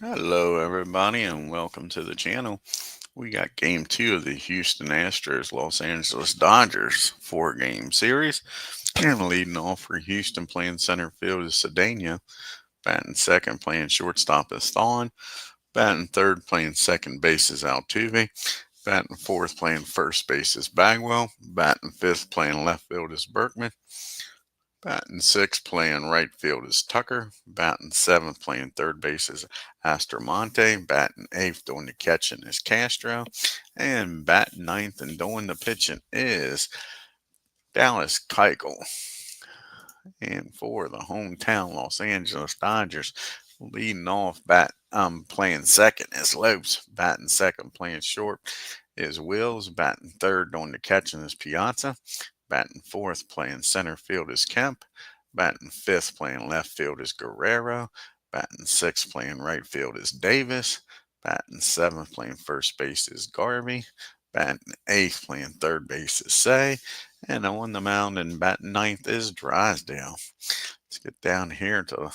Hello, everybody, and welcome to the channel. We got game two of the Houston Astros Los Angeles Dodgers 4-game series. And leading off for Houston playing center field is Cedeno. Batting second playing shortstop is Thon. Batting third playing second base is Altuve. Batting fourth playing first base is Bagwell. Batting fifth playing left field is Berkman. Batting sixth playing right field is Tucker. Batting seventh playing third base is Astromonte. Batting eighth doing the catching is Castro. And batting ninth and doing the pitching is Dallas Keuchel. And for the hometown Los Angeles Dodgers, leading off playing second is Lopes. Batting second playing short is Wills. Batting third doing the catching is Piazza. Batting fourth playing center field is Kemp. Batting fifth playing left field is Guerrero. Batting sixth playing right field is Davis. Batting seventh playing first base is Garvey. Batting eighth playing third base is Say. And on the mound and batting ninth is Drysdale. Let's get down here to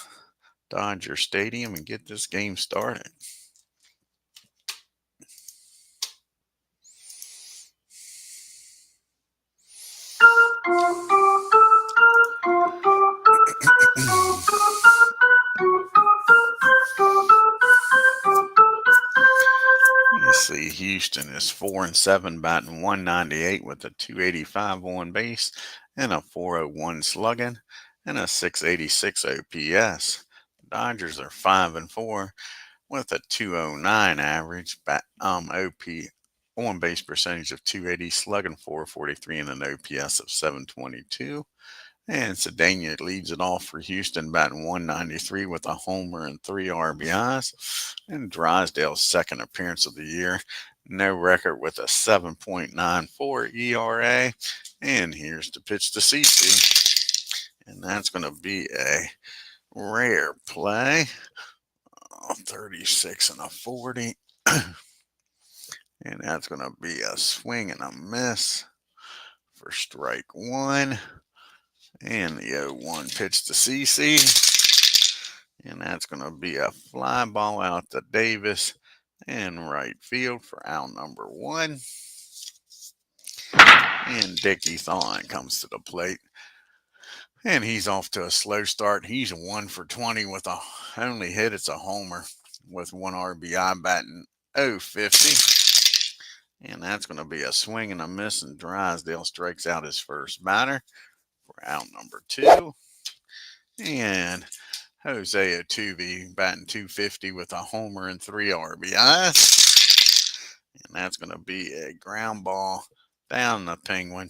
Dodger Stadium and get this game started. You see, Houston is 4-7, batting 198 with a 285 on base and a 401 slugging and a 686 OPS. The Dodgers are 5-4 with a 209 average, OP on base percentage of 280, slugging 443, and an OPS of 722. And Cedeno leads it off for Houston, batting 193 with a homer and 3 RBIs. And Drysdale's second appearance of the year, no record with a 7.94 ERA. And here's the pitch to CC. And that's going to be a rare play. 36 and a 40. And that's going to be a swing and a miss for strike one. And the 0-1 pitch to CC. And that's going to be a fly ball out to Davis in right field for out number one. And Dickie Thon comes to the plate. And he's off to a slow start. He's 1 for 20 with a only hit. It's a homer with 1 RBI, batting .050. And that's going to be a swing and a miss. And Drysdale strikes out his first batter for out number two. And Jose Altuve batting .250 with a homer and 3 RBIs. And that's going to be a ground ball down the Penguin.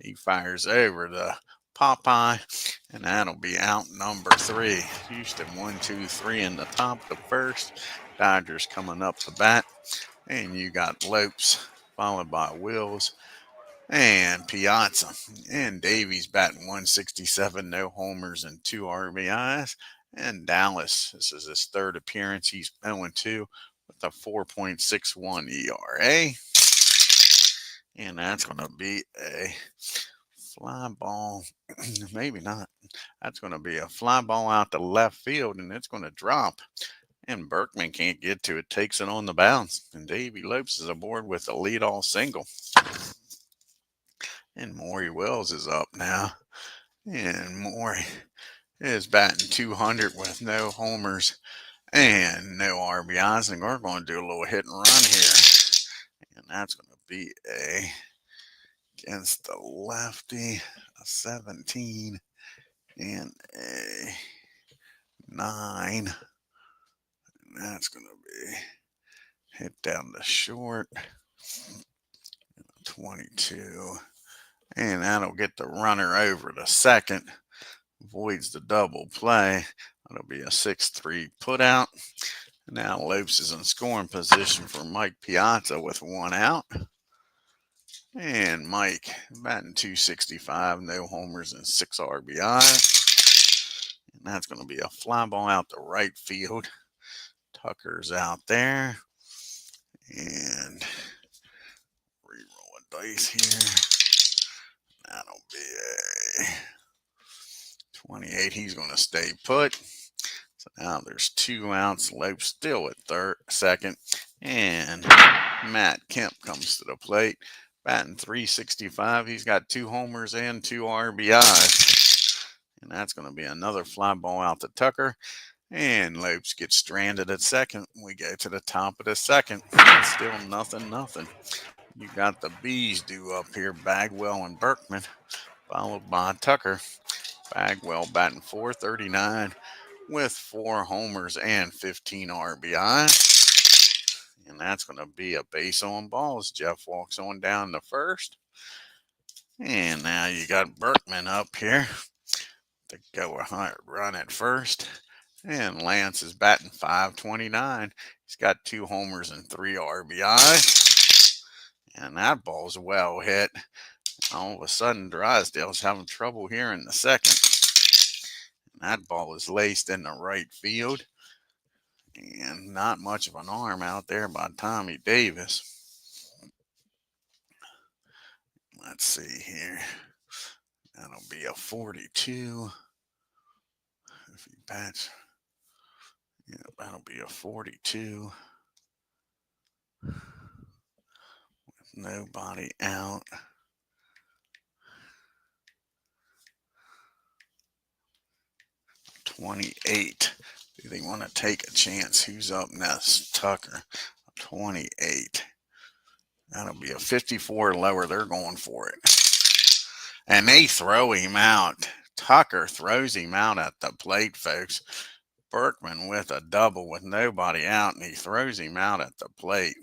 He fires over the Popeye, and that'll be out number 3. Houston 1-2-3 in the top of the first. Dodgers coming up to bat. And you got Lopes, followed by Wills and Piazza. And Davies batting 167, no homers and 2 RBIs. And Dallas, this is his third appearance. He's 0-2 with a 4.61 ERA. And that's going to be a fly ball. Maybe not. That's going to be a fly ball out to left field, and it's going to drop. And Berkman can't get to it, takes it on the bounce. And Davey Lopes is aboard with a leadoff single. And Maury Wells is up now. And Maury is batting 200 with no homers and no RBIs. And we're going to do a little hit and run here. And that's going to be against the lefty, a 17 and a 9. And that's going to be hit down the short, 22. And that'll get the runner over to second. Avoids the double play. That'll be a 6-3 put out. Now Lopes is in scoring position for Mike Piazza with 1 out. And Mike batting .265, no homers and 6 RBIs. And that's going to be a fly ball out to right field. Tucker's out there. And re-roll a dice here. That'll be a 28. He's going to stay put. Now there's 2 outs. Lope still at second. And Matt Kemp comes to the plate. Batting .365. He's got 2 homers and 2 RBIs. And that's going to be another fly ball out to Tucker. And Lopes gets stranded at second. We go to the top of the second. It's still 0-0. You got the Bees due up here, Bagwell and Berkman, followed by Tucker. Bagwell batting .439 with 4 homers and 15 RBIs. And that's going to be a base on balls. Jeff walks on down to first. And now you got Berkman up here to go a run at first. And Lance is batting .529. He's got 2 homers and 3 RBIs. And that ball's well hit. All of a sudden, Drysdale's having trouble here in the second. And that ball is laced in the right field. And not much of an arm out there by Tommy Davis. Let's see here. That'll be a 42. If he bats, yeah, that'll be a 42. With nobody out. .28. Do they want to take a chance? Who's up next? Tucker. 28. That'll be a 54 lower. They're going for it. And they throw him out. Tucker throws him out at the plate, folks. Berkman with a double with nobody out, and he throws him out at the plate.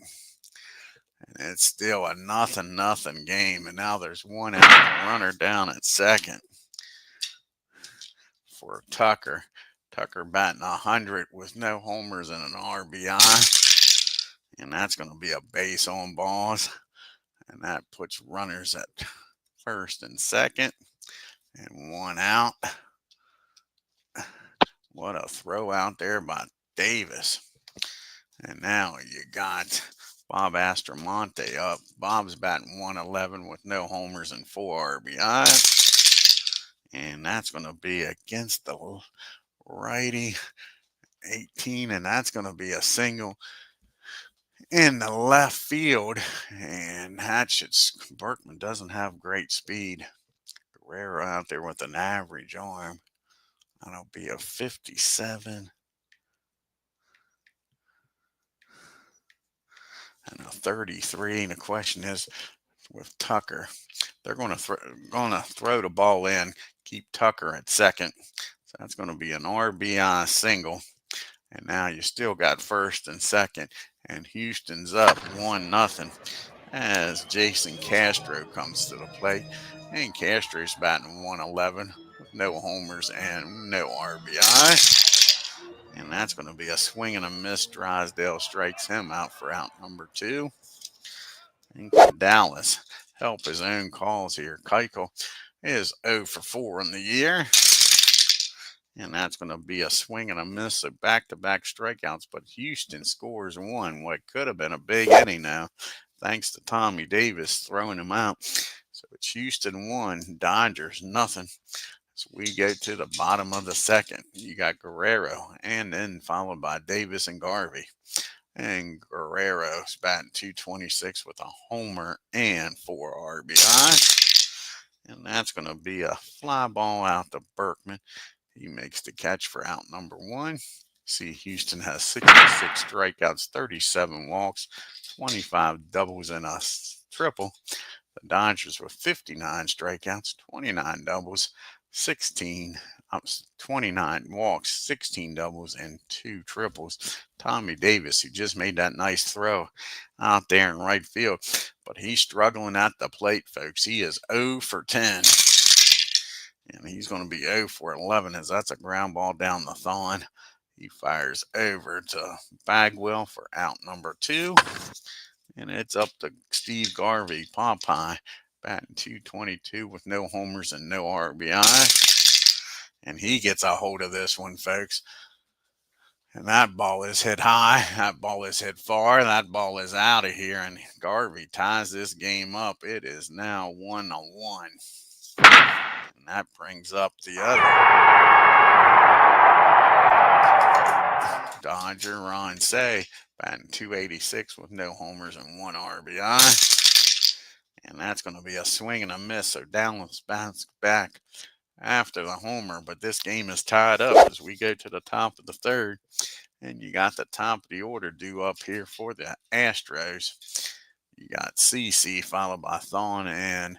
And it's still a 0-0 game. And now there's 1 out, and a runner down at second for Tucker. Tucker batting 100 with no homers and an RBI. And that's going to be a base on balls. And that puts runners at first and second. And 1 out. What a throw out there by Davis. And now you got Bob Astromonte up. Bob's batting .111 with no homers and 4 RBIs. And that's going to be against the righty, 18. And that's going to be a single in the left field. And Berkman doesn't have great speed. Guerrero out there with an average arm. That'll be a 57. And a 33. And the question is, with Tucker, they're going to throw the ball in, keep Tucker at second. So that's going to be an RBI single. And now you still got first and second. And Houston's up 1-0 as Jason Castro comes to the plate. And Castro's batting .111 with no homers and no RBI. And that's going to be a swing and a miss. Drysdale strikes him out for out number 2. And Dallas help his own calls here. Keuchel is 0 for 4 in the year. And that's going to be a swing and a miss. So back-to-back strikeouts. But Houston scores 1. What could have been a big inning now, thanks to Tommy Davis throwing him out. So it's Houston 1, Dodgers nothing. So we go to the bottom of the second. You got Guerrero, and then followed by Davis and Garvey. And Guerrero's batting .226 with a homer and 4 RBI. And that's going to be a fly ball out to Berkman. He makes the catch for out number 1. See, Houston has 66 strikeouts, 37 walks, 25 doubles, and a triple. The Dodgers with 59 strikeouts, 29 doubles, 29 walks, 16 doubles, and 2 triples. Tommy Davis, who just made that nice throw out there in right field, but he's struggling at the plate, folks. He is 0 for 10. And he's going to be 0 for 11 as that's a ground ball down the thorn. He fires over to Bagwell for out number 2. And it's up to Steve Garvey, Popeye, batting .222 with no homers and no RBI. And he gets a hold of this one, folks. And that ball is hit high. That ball is hit far. That ball is out of here. And Garvey ties this game up. It is now 1-1. And that brings up the other. Dodger Ron Say, batting .286 with no homers and 1 RBI. And that's going to be a swing and a miss. So Dallas bounced back after the homer. But this game is tied up as we go to the top of the third. And you got the top of the order due up here for the Astros. You got CC followed by Thon and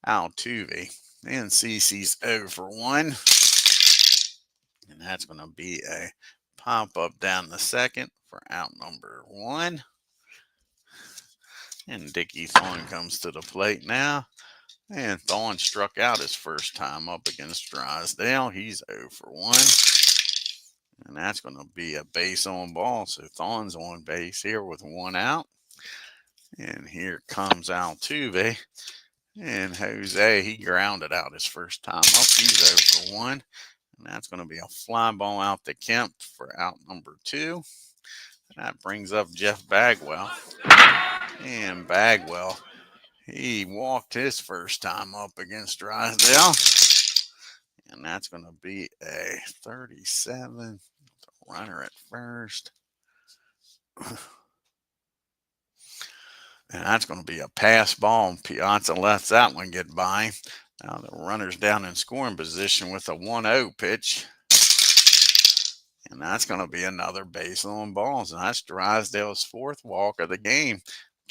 Altuve. And CC's 0 for 1. And that's going to be a pop-up down the second for out number 1. And Dickie Thorne comes to the plate now. And Thorne struck out his first time up against Drysdale. He's 0 for 1. And that's going to be a base on ball. So Thorne's on base here with 1 out. And here comes Altuve. And Jose, he grounded out his first time up. He's 0 for 1. And that's going to be a fly ball out to Kemp for out number 2. That brings up Jeff Bagwell. And Bagwell, he walked his first time up against Drysdale. And that's going to be a 37. Runner at first. And that's going to be a pass ball. And Piazza lets that one get by. Now the runner's down in scoring position with a 1-0 pitch. And that's going to be another base on balls. And that's Drysdale's 4th walk of the game.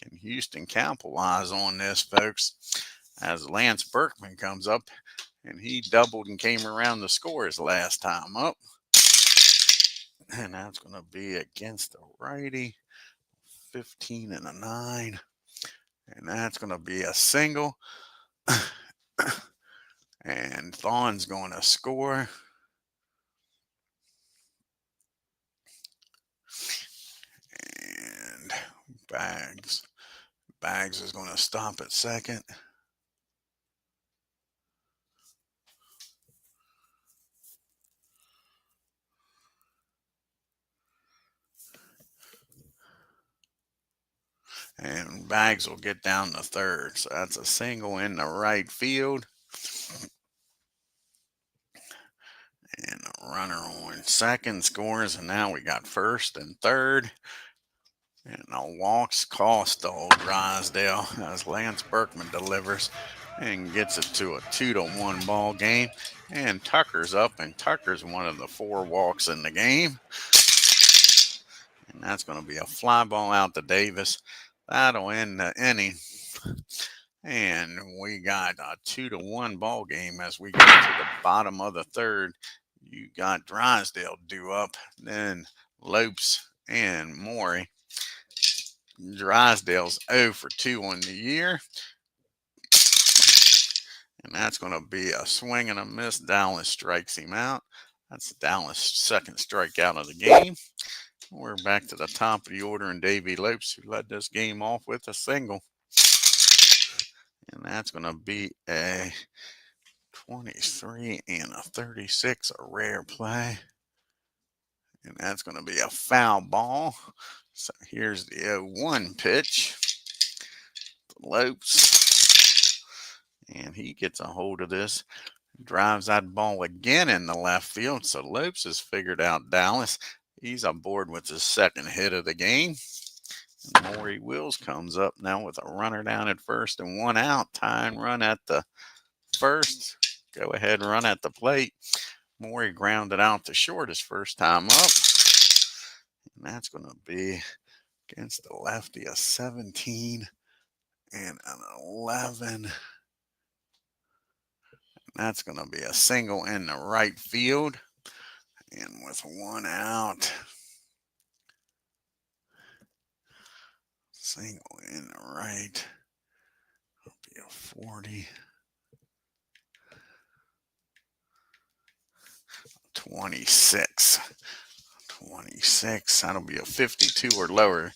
Can Houston capitalize on this, folks? As Lance Berkman comes up, and he doubled and came around to score his last time up. And that's going to be against the righty. 15 and a 9. And that's going to be a single. And Thorne's going to score. And Bags is going to stop at second. And Bags will get down to third. So that's a single in the right field. And the runner on second scores. And now we got first and third. And the walks cost the old Drysdale as Lance Berkman delivers and gets it to a 2-1 ball game. And Tucker's up, and Tucker's one of the 4 walks in the game. And that's going to be a fly ball out to Davis. That'll end the inning. And we got a 2-1 ball game as we get to the bottom of the third. You got Drysdale due up, then Lopes and Morey. Drysdale's 0 for 2 on the year. And that's going to be a swing and a miss. Dallas strikes him out. That's Dallas' 2nd strikeout of the game. We're back to the top of the order, and Davey Lopes, who led this game off with a single. And that's going to be a 23 and a 36, a rare play. And that's going to be a foul ball. So here's the 0-1 pitch. Lopes. And he gets a hold of this. Drives that ball again in the left field. So Lopes has figured out Dallas. He's aboard with his 2nd hit of the game. And Maury Wills comes up now with a runner down at first and 1 out. Tying run at the first. Go ahead and run at the plate. Maury grounded out to short his first time up. And that's going to be against the lefty, a 17 and an 11. And that's going to be a single in the right field. And with 1 out, single in the right, it'll be a 40. 26. 26. That'll be a 52 or lower.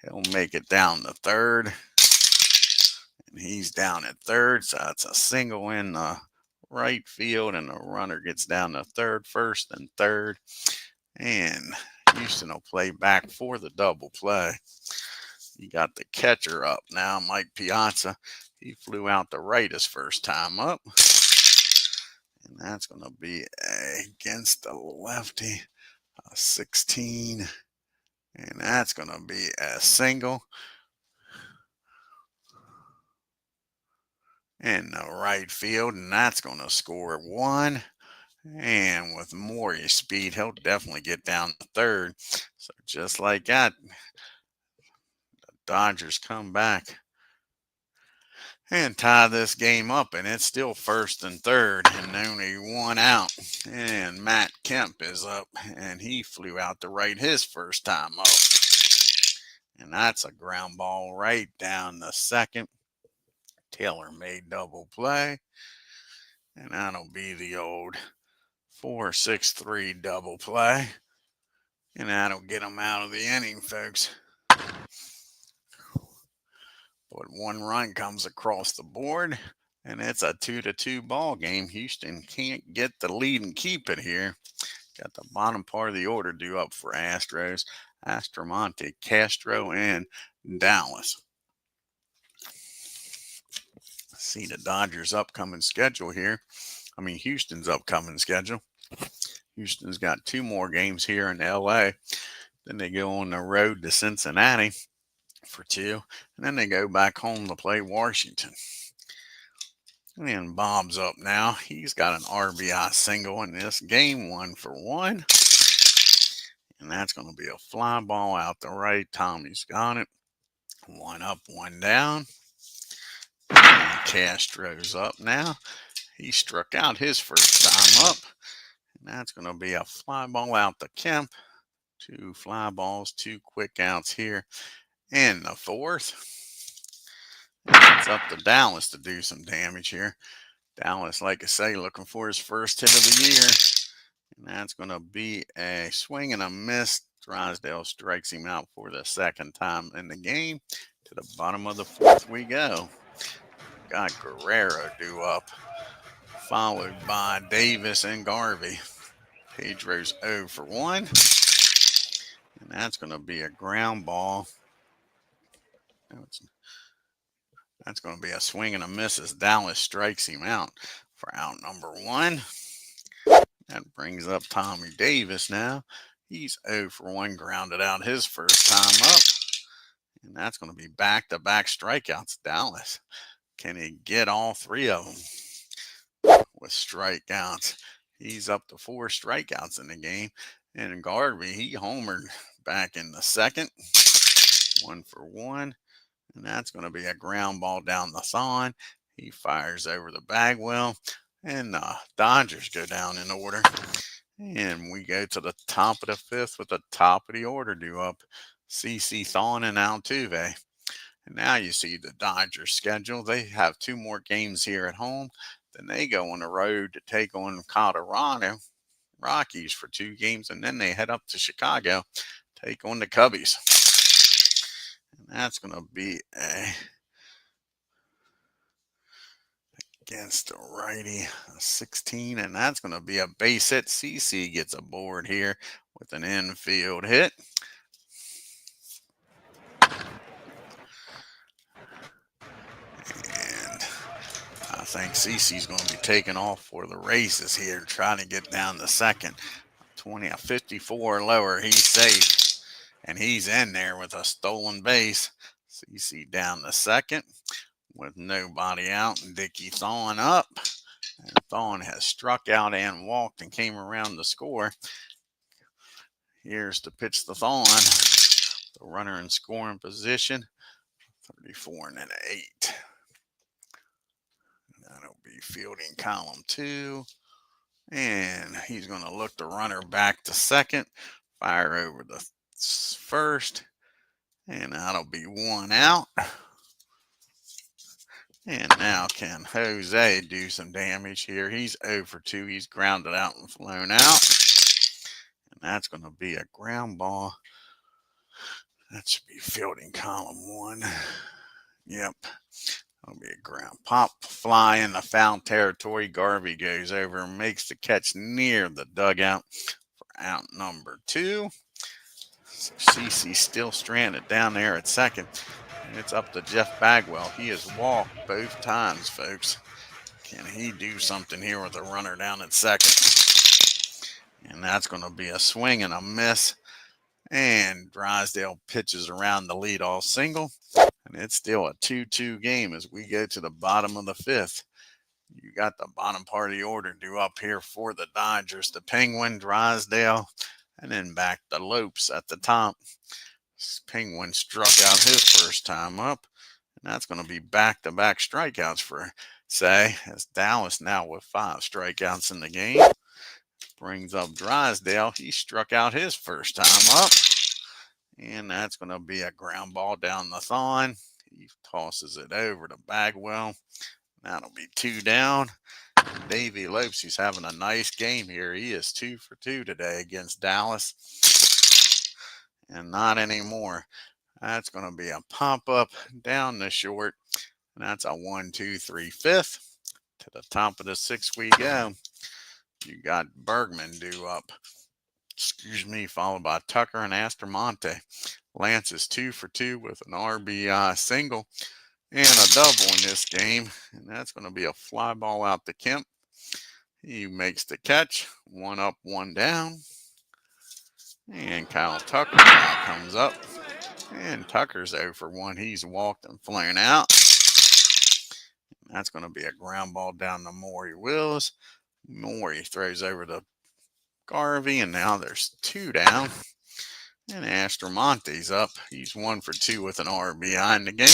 He'll make it down to third. And he's down at third. So that's a single in the right field. And the runner gets down to third, first, and third. And Houston will play back for the double play. You got the catcher up now, Mike Piazza. He flew out to right his first time up. And that's going to be against the lefty, A 16, and that's going to be a single. In the right field, and that's going to score 1. And with more speed, he'll definitely get down to third. So just like that, the Dodgers come back and tie this game up, and it's still first and third and only 1 out. And Matt Kemp is up, and he flew out to right his first time up. And that's a ground ball right down the second. Taylor made double play, and that'll be the old 4-6-3 double play. And that'll get him out of the inning, folks. But 1 run comes across the board, and it's a 2-2 ball game. Houston can't get the lead and keep it here. Got the bottom part of the order due up for Astros. Astromonte, Castro, and Dallas. See the Dodgers' upcoming schedule here. Houston's upcoming schedule. Houston's got 2 more games here in LA. Then they go on the road to Cincinnati for 2. And then they go back home to play Washington. And Bob's up now. He's got an RBI single in this game, 1 for 1. And that's going to be a fly ball out the right. Tommy's got it. 1 up, 1 down. And Castro's up now. He struck out his first time up. And that's going to be a fly ball out to Kemp. 2 fly balls, 2 quick outs here in the 4th. It's up to Dallas to do some damage here. Dallas, like I say, looking for his first hit of the year. And that's going to be a swing and a miss. DRYSDALE strikes him out for the 2nd time in the game. To the bottom of the 4th we go. Got Guerrero due up, followed by Davis and Garvey. Pedro's 0 for 1. And that's going to be a ground ball. That's going to be a swing and a miss as Dallas strikes him out for out number 1. That brings up Tommy Davis now. He's 0 for 1, grounded out his first time up. And that's going to be back-to-back strikeouts. Dallas, can he get all 3 of them with strikeouts? He's up to 4 strikeouts in the game. And Garvey, he homered back in the 2nd. 1 for 1. And that's going to be a ground ball down the thon. He fires over the Bagwell. And the Dodgers go down in order. And we go to the top of the 5th with the top of the order due up. CC Thon and Altuve. And now you see the Dodgers schedule. They have 2 more games here at home. Then they go on the road to take on Colorado Rockies for 2 games. And then they head up to Chicago, take on the Cubbies. And that's going to be against the righty, 16. And that's going to be a base hit. CC gets aboard here with an infield hit. And I think CC's going to be taking off for the races here, trying to get down the 2nd. 54 or lower, he's safe. And he's in there with a stolen base. CC down the 2nd with nobody out. And Dickie Thon up. And Thon has struck out and walked and came around to score. Here's to pitch the Thon. The runner in scoring position. 34 and an 8. That'll be fielding column 2. And he's going to look the runner back to 2nd. Fire over the 1st. And that'll be 1 out. And now can Jose do some damage here? He's 0 for 2. He's grounded out and flown out. And that's going to be a ground ball. That should be fielding column 1. Yep. That'll be a ground pop fly in the foul territory. Garvey goes over and makes the catch near the dugout for out number 2. So CC still stranded down there at 2nd. And it's up to Jeff Bagwell. He has walked both times, folks. Can he do something here with a runner down at 2nd? And that's going to be a swing and a miss. And Drysdale pitches around the leadoff single. And it's still a 2-2 game as we go to the bottom of the fifth. You got the bottom part of the order due up here for the Dodgers. The Penguin, Drysdale, and then back to Lopes at the top. Penguin struck out his first time up. And that's going to be back-to-back strikeouts for Say, as Dallas now with 5 strikeouts in the game. Brings up Drysdale. He struck out his first time up. And that's going to be a ground ball down the thorn. He tosses it over to Bagwell. That'll be 2 down. Davey Lopes, he's having a nice game here. He is 2 for 2 today against Dallas. And not anymore. That's going to be a pump up down the short. And that's a 1-2-3 fifth. To the top of the 6th we go. You got Bergman due up. Followed by Tucker and Astromonte. Lance is 2 for 2 with an RBI single and a double in this game. And that's going to be a fly ball out to Kemp. He makes the catch. 1 up, 1 down. And Kyle Tucker now comes up. And Tucker's 0 for 1. He's walked and flown out. And that's going to be a ground ball down to Maury Wills. Maury throws over to Garvey, and now there's 2 down. And Astromonte's up. He's 1 for 2 with an RBI in the game.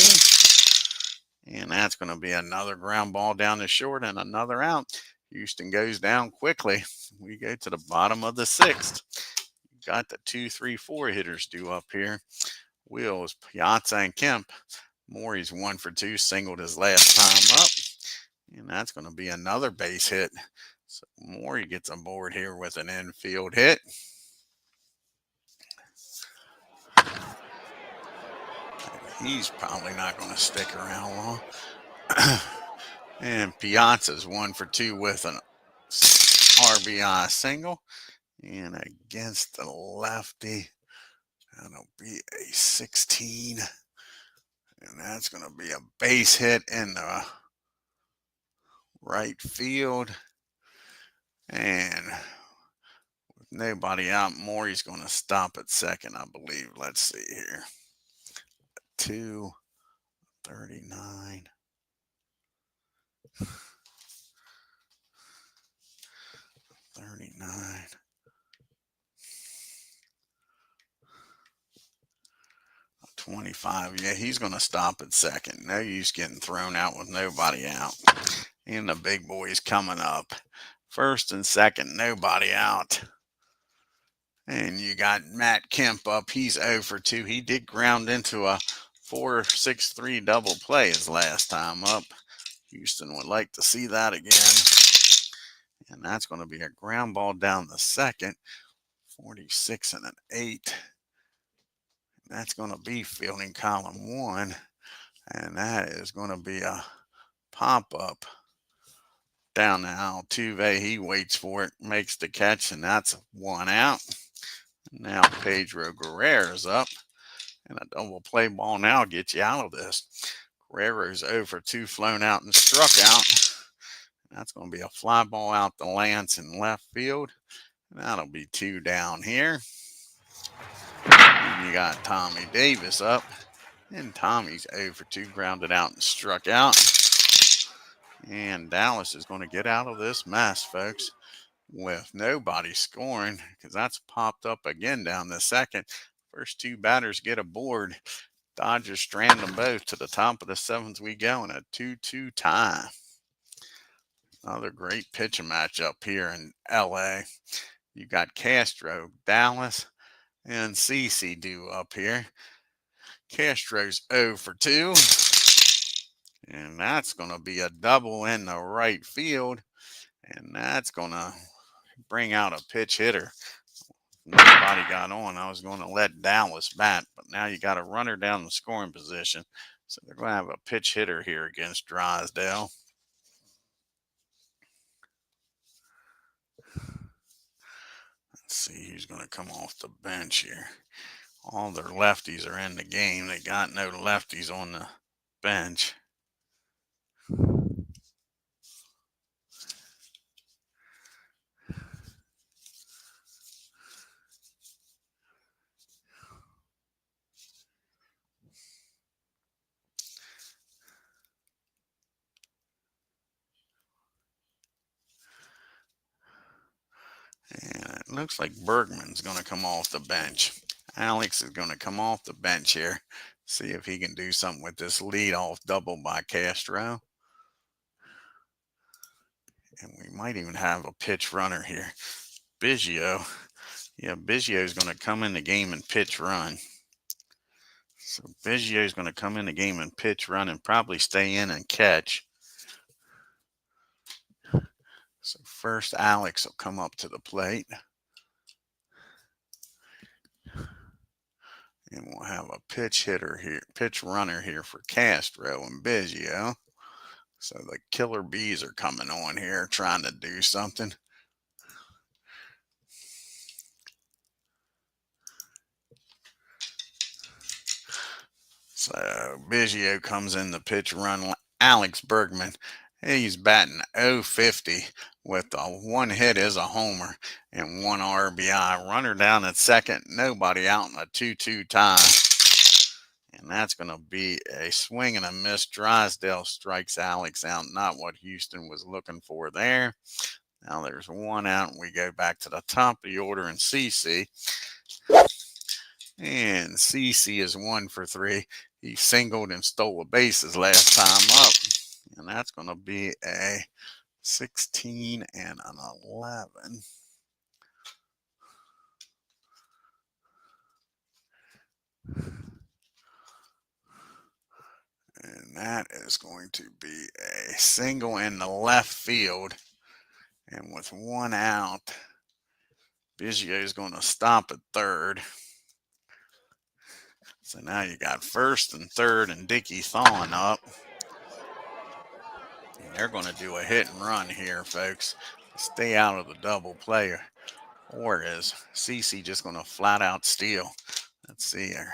And that's going to be another ground ball down the short and another out. Houston goes down quickly. We go to the bottom of the 6th. Got the 2, 3, 4 hitters due up here. Wills, Piazza, and Kemp. Maury's 1 for 2, singled his last time up. And that's going to be another base hit. So Maury gets aboard here with an infield hit. He's probably not going to stick around long. And Piazza's 1 for 2 with an RBI single. And against the lefty, that'll be a 16. And that's going to be a base hit in the right field. And with nobody out, Maury's going to stop at second, I believe. Let's see here. 2:39. 39. 25. Yeah, he's going to stop at second. No use getting thrown out with nobody out. And the big boy's coming up. First and second, nobody out. And you got Matt Kemp up. He's 0 for 2. He did ground into a 4-6-3 double play his last time up. Houston would like to see that again. And that's going to be a ground ball down the second. 46 and an 8. That's going to be fielding column 1. And that is going to be a pop-up down the Altuve. He waits for it, makes the catch, and that's 1 out. Now Pedro Guerrero's up. And a double play ball now gets you out of this. Guerrero's 0 for 2, flown out and struck out. That's going to be a fly ball out to Lance in left field. That'll be 2 down here. And you got Tommy Davis up. And Tommy's 0 for 2, grounded out and struck out. And Dallas is going to get out of this mess, folks, with nobody scoring, because that's popped up again down the second. First 2 batters get aboard. Dodgers strand them both to the top of the 7th we go in a 2-2 tie. Another great pitching matchup here in LA. You got Castro, Dallas, and CeCe due up here. Castro's 0 for 2. And that's going to be a double in the right field. And that's going to bring out a pitch hitter. Nobody got on. I was going to let Dallas bat, but now you got a runner down the scoring position. So they're going to have a pitch hitter here against Drysdale. Let's see who's going to come off the bench here. All their lefties are in the game. They got no lefties on the bench. Looks like Bergman's going to come off the bench. Alex is going to come off the bench here. See if he can do something with this leadoff double by Castro. And we might even have a pitch runner here. Biggio. Yeah, Biggio is going to come in the game and pitch run. So Biggio is going to come in the game and pitch run and probably stay in and catch. So first Alex will come up to the plate. And we'll have a pitch hitter here, pitch runner here for Castro and Biggio. So the killer bees are coming on here trying to do something. So Biggio comes in the pitch run. Alex Bergman, he's batting .050 with a one hit is a homer and one RBI. Runner down at second, nobody out in a 2-2 tie. And that's going to be a swing and a miss. Drysdale strikes Alex out. Not what Houston was looking for there. Now there's one out, and we go back to the top of the order in CC. And CC is 1 for 3. He singled and stole a bases last time up. And that's going to be a 16 and an 11. And that is going to be a single in the left field. And with one out, Biggio is going to stop at third. So now you got first and third and Dickie Thawne up. And they're going to do a hit and run here, folks. Stay out of the double play. Or is CC just going to flat out steal? Let's see here.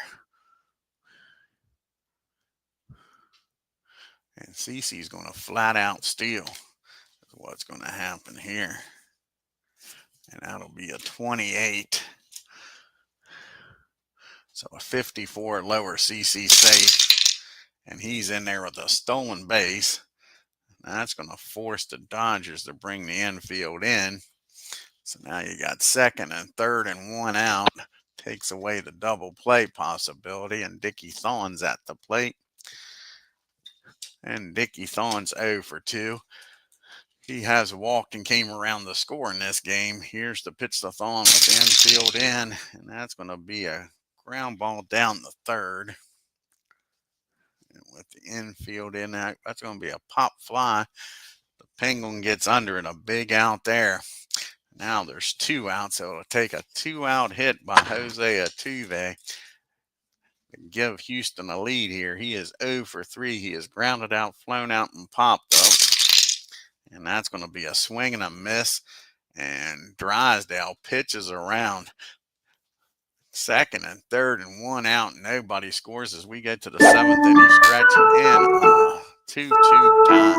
And CC's going to flat out steal. That's what's going to happen here. And that'll be a 28. So a 54 lower, CC safe. And he's in there with a stolen base. And that's going to force the Dodgers to bring the infield in. So now you got second and third and one out. Takes away the double play possibility. And Dickie Thawne's at the plate. And Dickie Thawne's 0 for 2. He has walked and came around the score in this game. Here's the pitch to Thawne with the infield in. And that's going to be a ground ball down the third. And with the infield in, that's going to be a pop fly. The Penguin gets under it, a big out there. Now there's 2 outs, so it'll take a 2-out hit by Jose Altuve. Give Houston a lead here. He is 0 for 3. He is grounded out, flown out, and popped up. And that's going to be a swing and a miss. And Drysdale pitches around. Second and third and one out. Nobody scores as we get to the 7th inning stretch and 2-2 tie.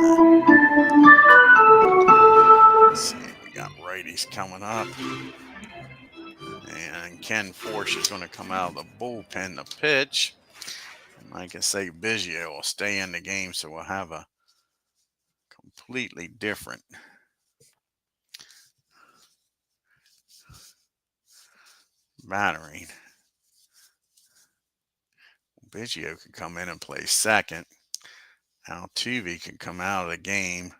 Let's see, we got righties coming up. And Ken Forsch is going to come out of the bullpen to pitch. Like I say, Biggio will stay in the game, so we'll have a completely different battering. Biggio can come in and play second. Altuve can come out of the game.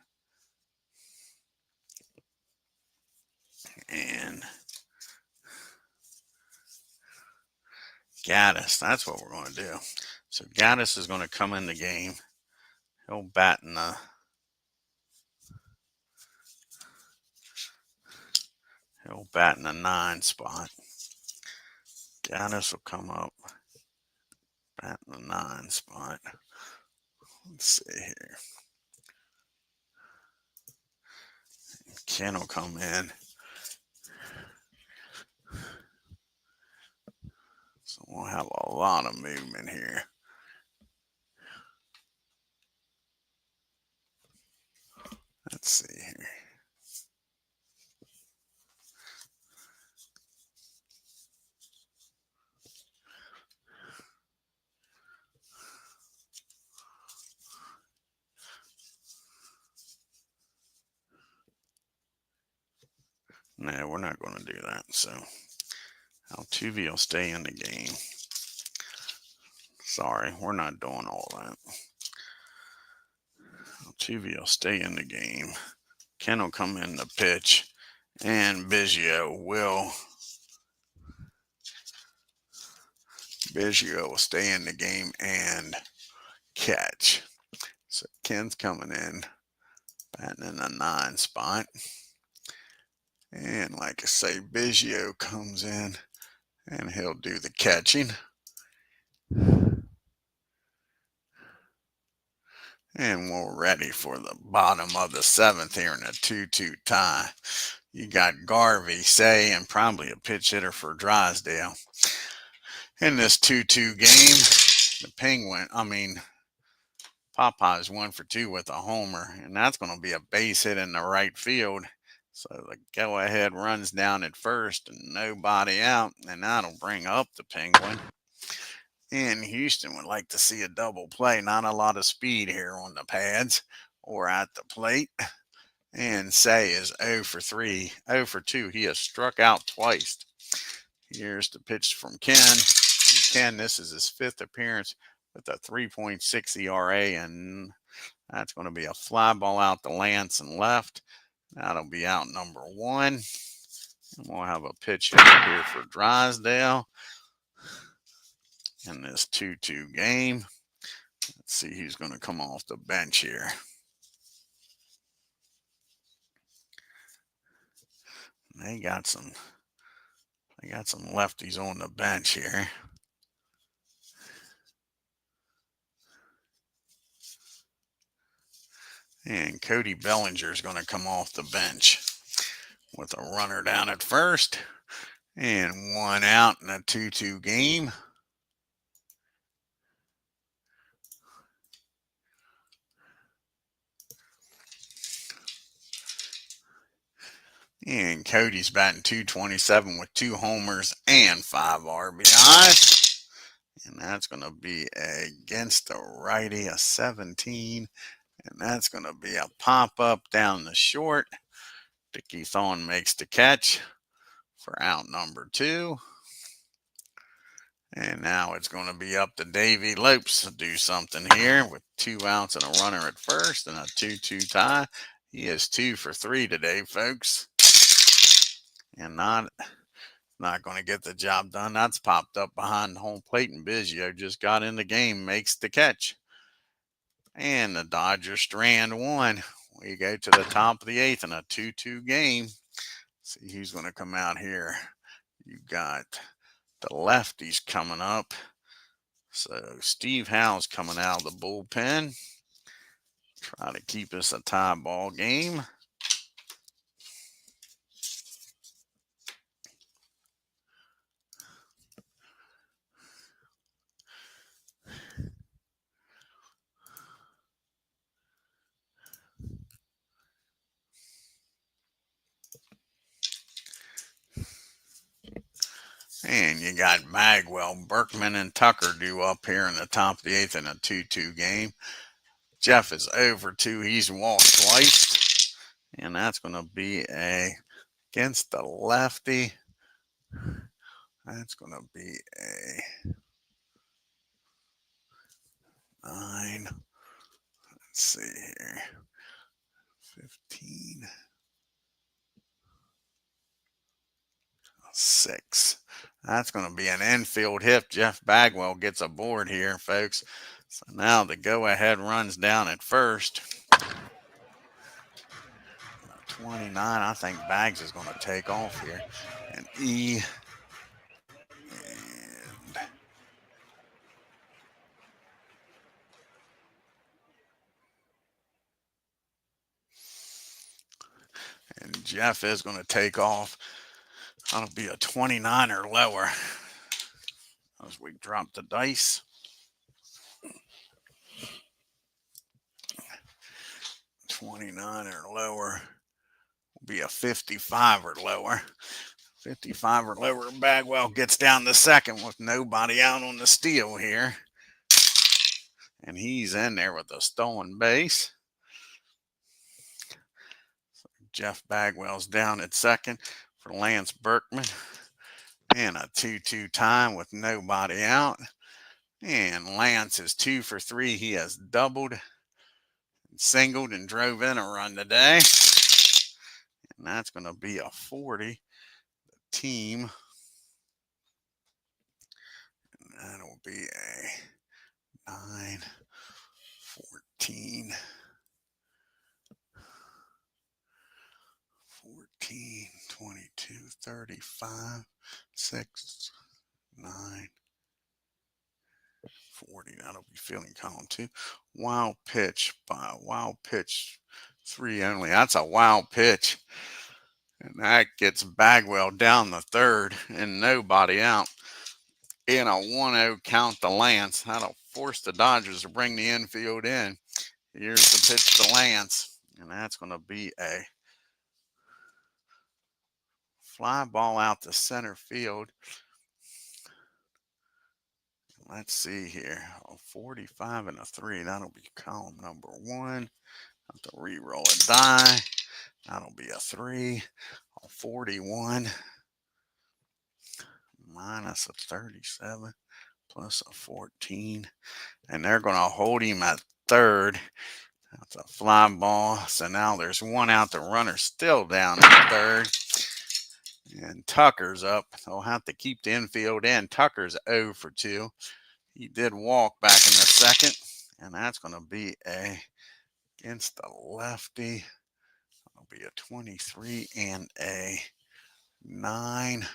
And Gaddis, that's what we're going to do. So Gaddis is going to come in the game. He'll bat in the bat in the 9 spot. Gaddis will come up, bat in the 9 spot. Let's see here. Ken will come in. So we'll have a lot of movement here. Let's see here. No, we're not going to do that. So Altuve will stay in the game. Sorry, we're not doing all that. Altuve will stay in the game. Ken will come in the pitch, and Biggio will stay in the game and catch. So Ken's coming in, batting in the 9 spot. And like I say, Biggio comes in and he'll do the catching. And we're ready for the bottom of the 7th here in a 2-2 tie. You got Garvey, Say, and probably a pitch hitter for Drysdale. In this 2-2 game, Popeye's 1 for 2 with a homer, and that's going to be a base hit in the right field. So the go-ahead runs down at first and nobody out, and that'll bring up the Penguin. And Houston would like to see a double play. Not a lot of speed here on the pads or at the plate. And Say is 0 for 3, 0 for 2. He has struck out twice. Here's the pitch from Ken. And Ken, this is his 5th appearance with a 3.6 ERA, and that's going to be a fly ball out to Lance and left. That'll be out number 1. And we'll have a pitch here for Drysdale in this 2-2 game. Let's see who's going to come off the bench here. They got some lefties on the bench here. And Cody Bellinger is going to come off the bench with a runner down at first and 1 out in a 2-2 game. And Cody's batting .227 with 2 homers and 5 RBIs. And that's going to be against the righty, a 17. And that's going to be a pop-up down the short. Dickie Thorne makes the catch for out number 2. And now it's going to be up to Davey Lopes to do something here with 2 outs and a runner at first and a 2-2 tie. He is 2 for 3 today, folks. And not going to get the job done. That's popped up behind the home plate, and Biggio just got in the game, makes the catch. And the Dodgers strand 1. We go to the top of the 8th in a 2-2 game. See who's going to come out here. You got the lefties coming up. So Steve Howe's coming out of the bullpen. Try to keep us a tie ball game. And you got Bagwell, Berkman, and Tucker due up here in the top of the 8th in a 2-2 game. Jeff is 0 for 2. He's walked twice. And that's going to be against the lefty. That's going to be a 9. Let's see here. 15. 6. That's going to be an infield hit. Jeff Bagwell gets aboard here, folks. So now the go-ahead runs down at first. 29. I think Bags is going to take off here. And and Jeff is going to take off. That'll be a 29 or lower as we drop the dice. 29 or lower will be a 55 or lower. 55 or lower. Bagwell gets down to second with nobody out on the steal here. And he's in there with a stolen base. So Jeff Bagwell's down at second for Lance Berkman. And a 2-2 tie with nobody out. And Lance is 2 for 3. He has doubled, singled, and drove in a run today. And that's going to be a 40. The team. And that'll be a 9, 14, 14, 22, 35, 6, 9, 40. That'll be fielding column 2. Wild pitch by wild pitch 3 only. That's a wild pitch. And that gets Bagwell down the third and nobody out. In a 1-0 count to Lance. That'll force the Dodgers to bring the infield in. Here's the pitch to Lance. And that's going to be a fly ball out to center field. Let's see here. A 45 and a 3. That'll be column number 1. Have to re-roll a die. That'll be a 3. A 41 minus a 37 plus a 14. And they're going to hold him at third. That's a fly ball. So now there's 1 out. The runner's still down at third. And Tucker's up. They'll have to keep the infield in. Tucker's 0 for 2. He did walk back in the second. And that's going to be against the lefty. It'll be a 23 and a 9.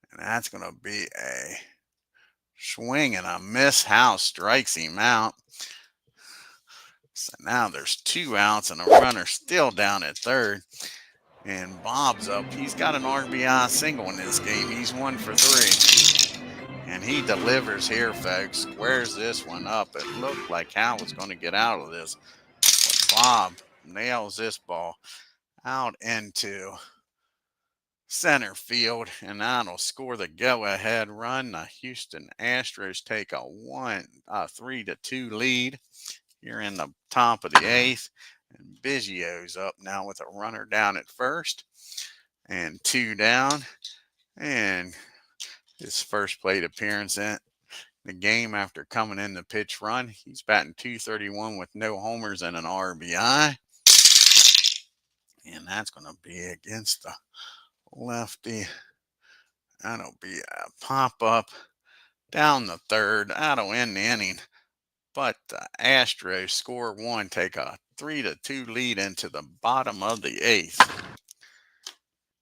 And that's going to be a swing and a miss. House strikes him out. So now there's 2 outs and a runner still down at third. And Bob's up. He's got an RBI single in this game. He's 1 for 3. And he delivers here, folks. Squares this one up. It looked like Hal was going to get out of this. But Bob nails this ball out into center field. And that'll score the go-ahead run. The Houston Astros take a 3-2 lead here in the top of the 8th. And Biggio's up now with a runner down at first and 2 down. And his first plate appearance in the game after coming in the pitch run. He's batting .231 with no homers and an RBI. And that's going to be against the lefty. That'll be a pop-up down the third. That'll end the inning. But the Astros score 1, take a 3-2 lead into the bottom of the 8th.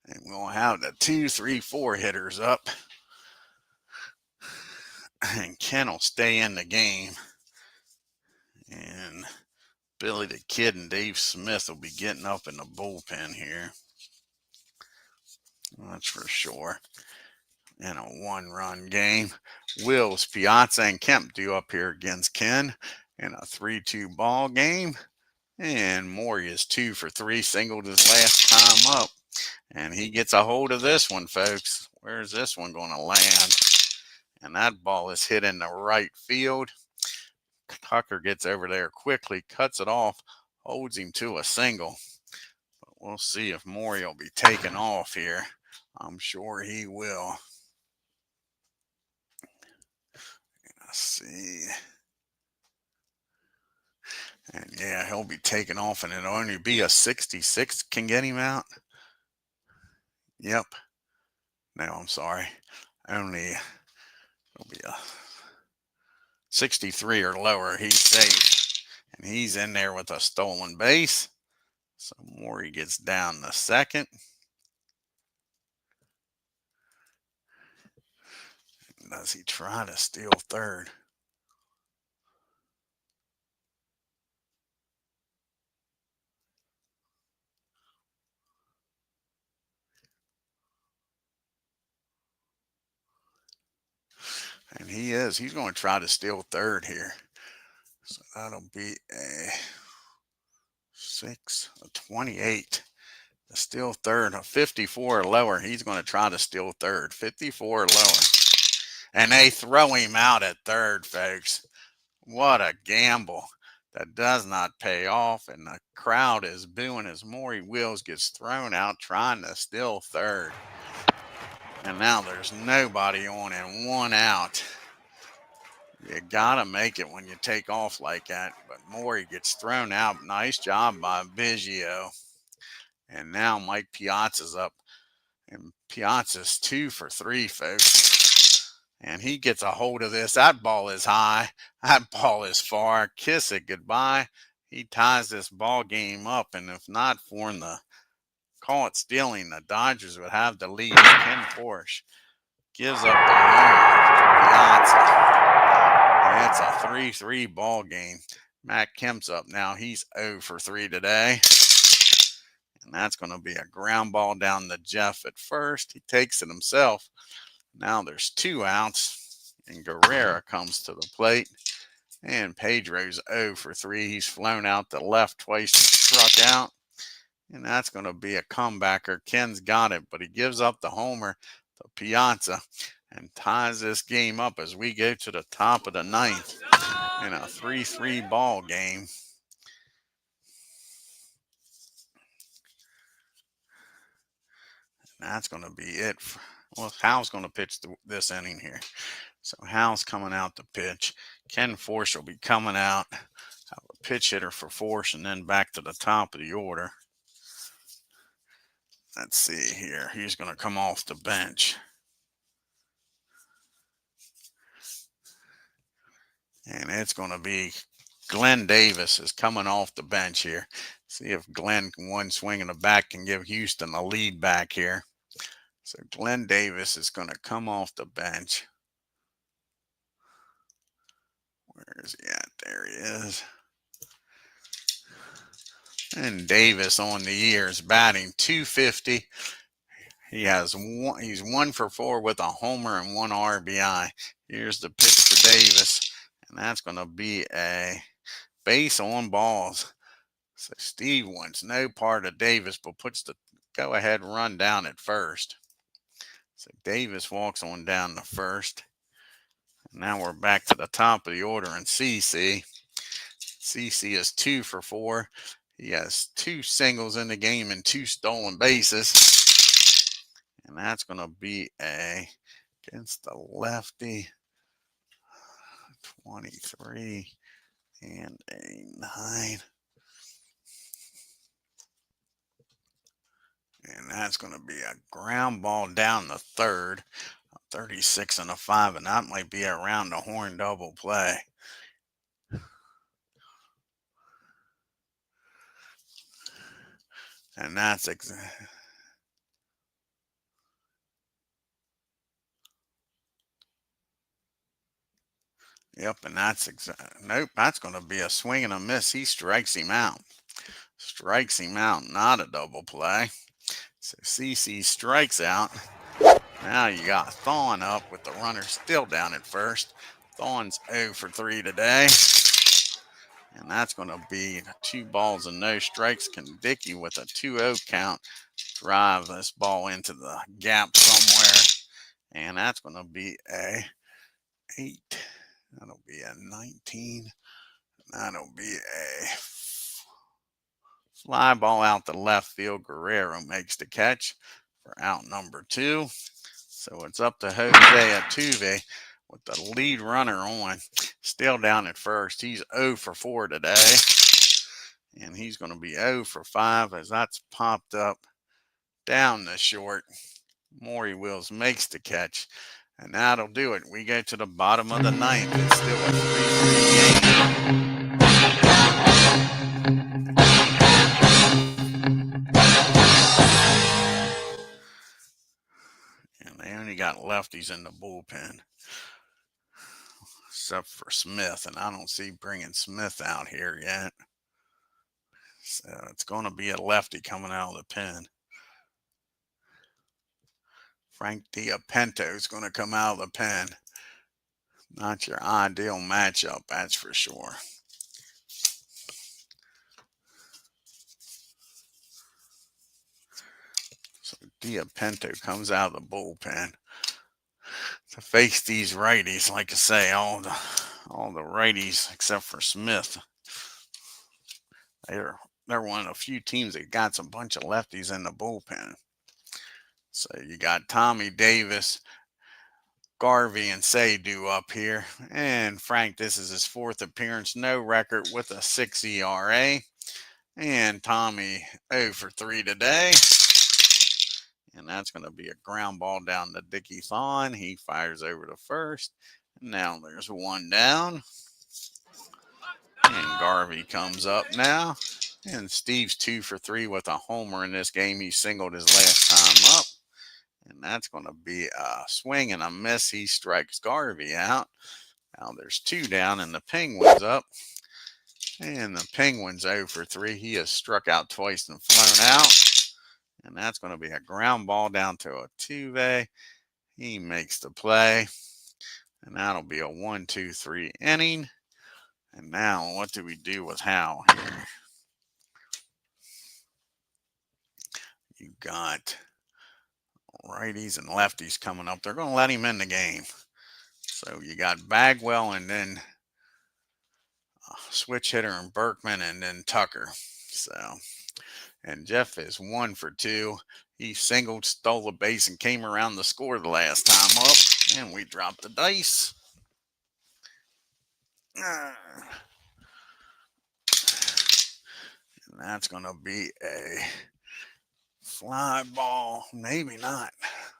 And we'll have the 2, 3, 4 hitters up. And Ken will stay in the game. And Billy the Kid and Dave Smith will be getting up in the bullpen here. That's for sure. In a 1-run game. Wills, Piazza, and Kemp due up here against Ken in a 3-2 ball game. And Maury is 2 for 3, singled his last time up. And he gets a hold of this one, folks. Where's this one going to land? And that ball is hit in the right field. Tucker gets over there quickly, cuts it off, holds him to a single. But we'll see if Maury will be taken off here. I'm sure he will. Let's see. And yeah, he'll be taken off, and it'll only be a 66 can get him out. Yep. No, I'm sorry. Only it'll be a 63 or lower. He's safe. And he's in there with a stolen base. So Maury gets down the second. Does he try to steal third? And he is. He's going to try to steal third here. So that'll be a 6, a 28. To steal third, a 54 or lower. He's going to try to steal third. 54 or lower. And they throw him out at third, folks. What a gamble. That does not pay off, and the crowd is booing as Maury Wills gets thrown out trying to steal third. And now there's nobody on and one out. You gotta make it when you take off like that. But Maury gets thrown out. Nice job by Biggio. And now Mike Piazza's up. And Piazza's 2 for 3, folks. And he gets a hold of this. That ball is high. That ball is far. Kiss it goodbye. He ties this ball game up. And if not for the call it stealing, the Dodgers would have the lead. Ken Porsche gives up the home to Piazza. And it's a 3-3 ball game. Matt Kemp's up now. He's 0 for 3 today. And that's going to be a ground ball down to Jeff at first. He takes it himself. Now there's 2 outs. And Guerrera comes to the plate. And Pedro's 0 for 3. He's flown out to left twice, struck out. And that's going to be a comebacker. Ken's got it, but he gives up the homer to Piazza and ties this game up as we go to the top of the 9th in a 3-3 ball game. And that's going to be it. Well, Hal's going to pitch this inning here. So Hal's coming out to pitch. Ken Force will be coming out. Have a pitch hitter for Force and then back to the top of the order. Let's see here. He's going to come off the bench. And it's going to be Glenn Davis is coming off the bench here. See if Glenn, one swing in the back, can give Houston a lead back here. So Glenn Davis is going to come off the bench. Where is he at? There he is. And Davis on the year is batting .250. He's 1 for 4 with a homer and 1 RBI. Here's the pitch to Davis. And that's going to be a base on balls. So Steve wants no part of Davis, but puts the go-ahead run down at first. So Davis walks on down to first. And now we're back to the top of the order in CC. CC is 2 for 4. He has 2 singles in the game and 2 stolen bases. And that's going to be against the lefty. 23 and a 9. And that's going to be a ground ball down the third. A 36 and a 5. And that might be around the horn double play. And that's Yep, and that's nope, that's going to be a swing and a miss. He strikes him out. Strikes him out, not a double play. So CC strikes out. Now you got Thawne up with the runner still down at first. Thawne's 0 for 3 today. And that's going to be 2 balls and no strikes. Can Dickey with a 2-0 count drive this ball into the gap somewhere? And that's going to be a 8. That'll be a 19. That'll be a fly ball out to left field. Guerrero makes the catch for out number 2. So it's up to Jose Altuve with the lead runner on. Still down at first. He's 0 for 4 today. And he's going to be 0 for 5 as that's popped up down the short. Maury Wills makes the catch. And that'll do it. We go to the bottom of the 9th. It's still a 3-3 game. And they only got lefties in the bullpen. Except for Smith. And I don't see bringing Smith out here yet. So it's going to be a lefty coming out of the pen. Frank Diapento is going to come out of the pen. Not your ideal matchup, that's for sure. So Diapento comes out of the bullpen to face these righties. Like I say, all the righties except for Smith They're one of the few teams that got a bunch of lefties in the bullpen. So you got Tommy Davis, Garvey, and Seydoux up here. And Frank, this is his 4th appearance, no record with a 6 ERA. And Tommy 0 for 3 today. And that's going to be a ground ball down to Dickie Thon. He fires over to first. Now there's 1 down. And Garvey comes up now. And Steve's 2 for 3 with a homer in this game. He singled his last time up. And that's going to be a swing and a miss. He strikes Garvey out. Now there's 2 down and the Penguins up. And the Penguins 0 for 3. He has struck out twice and flown out. And that's going to be a ground ball down to Altuve. He makes the play. And that'll be a 1-2-3 inning. And now what do we do with Hal here? You got righties and lefties coming up. They're going to let him in the game. So you got Bagwell and then switch hitter and Berkman and then Tucker. And Jeff is 1 for 2. He singled, stole a base, and came around to score the last time up. And we dropped the dice. And that's going to be a fly ball. Maybe not.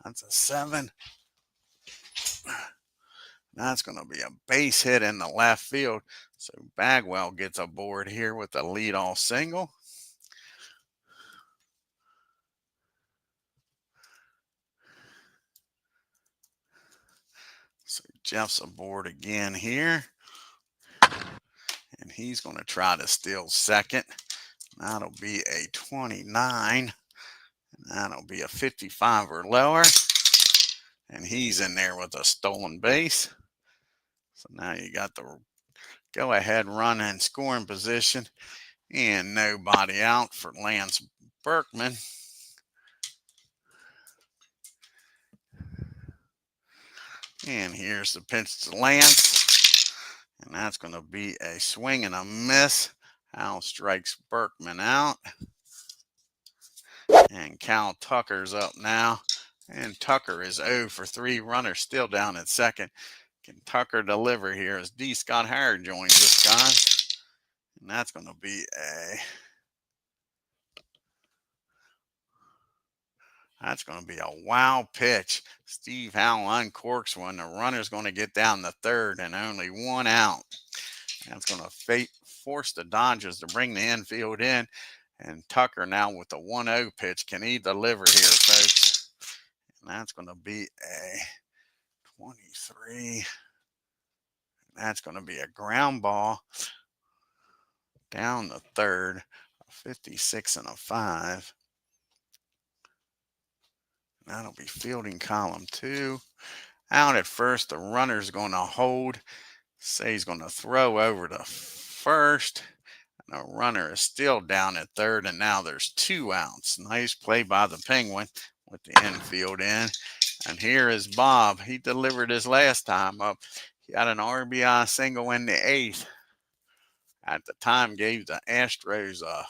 That's a 7. That's going to be a base hit in the left field. So Bagwell gets aboard here with a leadoff single. So Jeff's aboard again here. And he's going to try to steal second. That'll be a 29. And that'll be a 55 or lower. And he's in there with a stolen base. So now you got the go-ahead run in scoring position. And nobody out for Lance Berkman. And here's the pitch to Lance. And that's going to be a swing and a miss. Hal strikes Berkman out. And Cal Tucker's up now. And Tucker is 0 for 3. Runner still down at second. Can Tucker deliver here as D. Scott Howard joins us, guys? And that's going to be a wow pitch. Steve Howell uncorks one. The runner's going to get down the third and only 1 out. That's going to force the Dodgers to bring the infield in. And Tucker now with the 1-0 pitch. Can he deliver here, folks? And that's going to be a 23. That's going to be a ground ball down the third, a 56 and a 5. That'll be fielding column 2. Out at first, the runner's going to hold. Say he's going to throw over to first. And the runner is still down at third, and now there's 2 outs. Nice play by the Penguin with the infield in. And here is Bob. He delivered his last time up. He had an RBI single in the 8th. At the time, gave the Astros a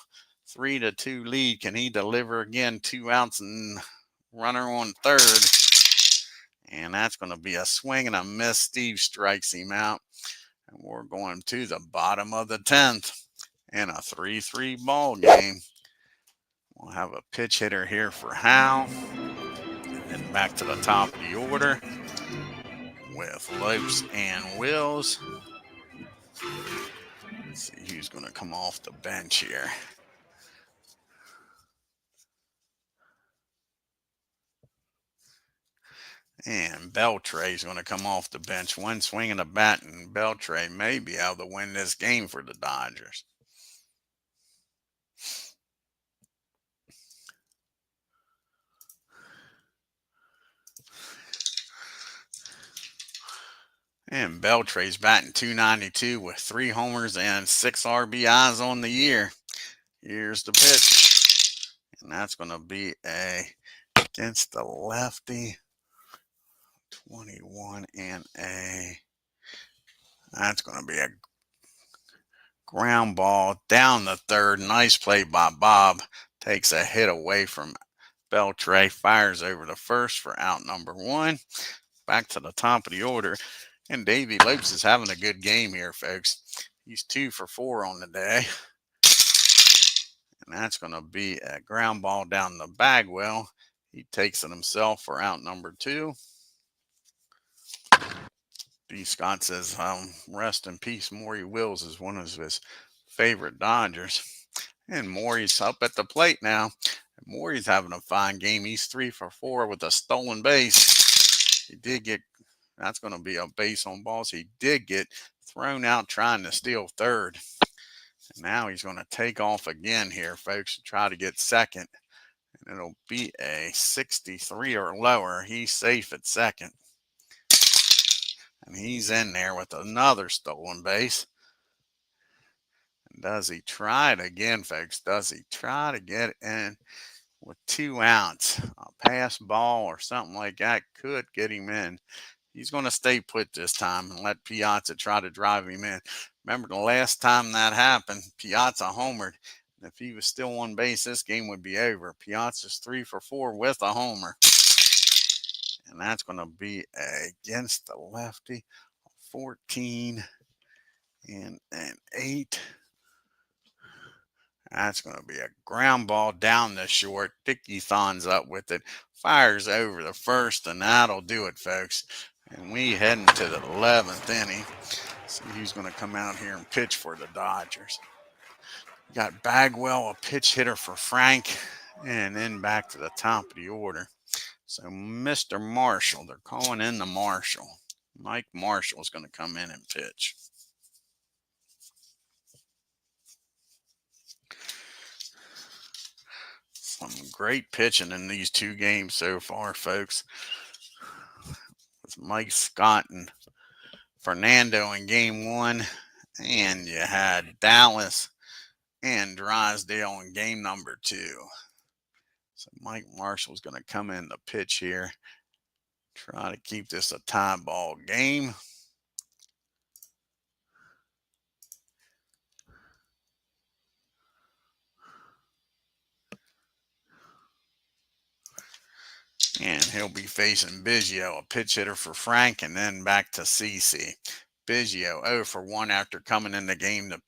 3-2 lead. Can he deliver again? 2 outs and runner on third. And that's going to be a swing and a miss. Steve strikes him out. And we're going to the bottom of the 10th in a 3-3 ball game. We'll have a pitch hitter here for Hal. And then back to the top of the order with Lopes and Wills. Let's see who's going to come off the bench here. And Beltre is going to come off the bench. 1 swing and a bat, and Beltre may be able to win this game for the Dodgers. And Beltre's batting .292 with 3 homers and 6 RBIs on the year. Here's the pitch. And that's going to be against the lefty. 21 and that's going to be a Ground ball down the third. Nice play by Bob. Takes a hit away from Beltre. Fires over to first for out number 1. Back to the top of the order. And Davey Lopes is having a good game here, folks. He's 2 for 4 on the day. And that's going to be a ground ball down the Bagwell. He takes it himself for out number 2. D. Scott says, rest in peace, Maury Wills is one of his favorite Dodgers. And Maury's up at the plate now. Maury's having a fine game. He's 3 for 4 with a stolen base. He did get, that's going to be a base on balls. He did get thrown out trying to steal third. And now he's going to take off again here, folks, to try to get second. And it'll be a 63 or lower. He's safe at second. And he's in there with another stolen base. And does he try it again, folks? Does he try to get it in with 2 outs? A pass ball or something like that could get him in. He's going to stay put this time and let Piazza try to drive him in. Remember the last time that happened, Piazza homered. If he was still on base, this game would be over. Piazza's 3 for 4 with a homer. And that's going to be against the lefty. 14 and an 8. That's going to be a ground ball down the short. Dickie Thon's up with it. Fires over the first, and that'll do it, folks. And we heading to the 11th inning. See who's going to come out here and pitch for the Dodgers. Got Bagwell, a pitch hitter for Frank, and then back to the top of the order. So Mr. Marshall, they're calling in the Marshall. Mike Marshall is going to come in and pitch. Some great pitching in these 2 games so far, folks. With Mike Scott and Fernando in game 1. And you had Dallas and Drysdale in game number 2. So Mike Marshall's going to come in the pitch here. Try to keep this a tie ball game. And he'll be facing Biggio, a pitch hitter for Frank, and then back to CC. Biggio 0 for 1 after coming in the game to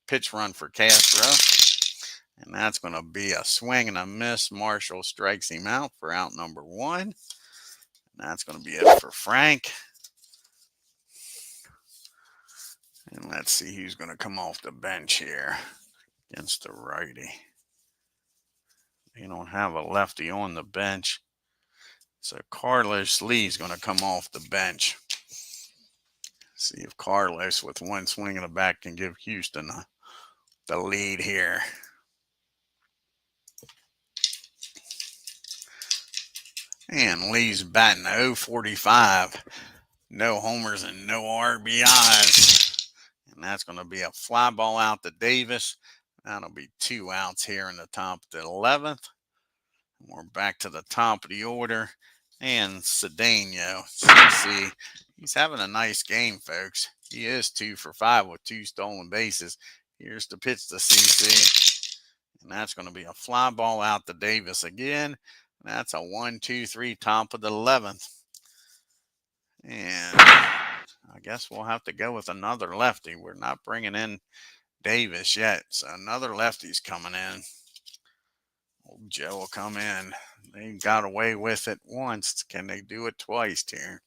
pitch run for Castro. And that's going to be a swing and a miss. Marshall strikes him out for out number 1. And that's going to be it for Frank. And let's see who's going to come off the bench here against the righty. They don't have a lefty on the bench. So Carlos Lee's going to come off the bench. See if Carlos, with 1 swing in the back, can give Houston the lead here. And Lee's batting .045. No homers and no RBIs. And that's going to be a fly ball out to Davis. That'll be 2 outs here in the top of the 11th. And we're back to the top of the order. And Cedeno, CC, he's having a nice game, folks. He is 2 for 5 with 2 stolen bases. Here's the pitch to CC. And that's going to be a fly ball out to Davis again. That's a 1-2-3 top of the 11th. And I guess we'll have to go with another lefty. We're not bringing in Davis yet. So another lefty's coming in. Old Joe will come in. They got away with it once. Can they do it twice here?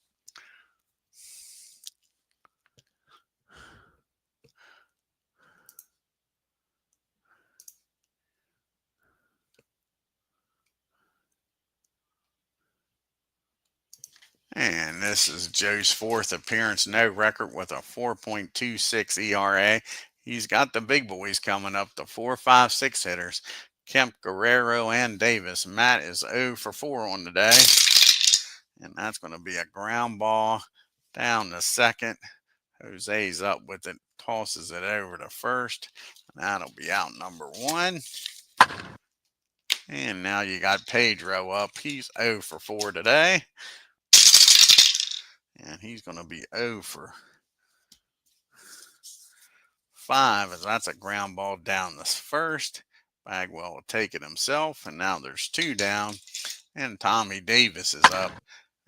And this is Joe's 4th appearance, no record with a 4.26 ERA. He's got the big boys coming up, the 4, 5, 6 hitters. Kemp, Guerrero, and Davis. Matt is 0 for 4 on the day. And that's going to be a ground ball down to second. Jose's up with it, tosses it over to first. And that'll be out number 1. And now you got Pedro up. He's 0 for 4 today. And he's going to be 0 for 5, as that's a ground ball down the first. Bagwell will take it himself, and now there's 2 down, and Tommy Davis is up.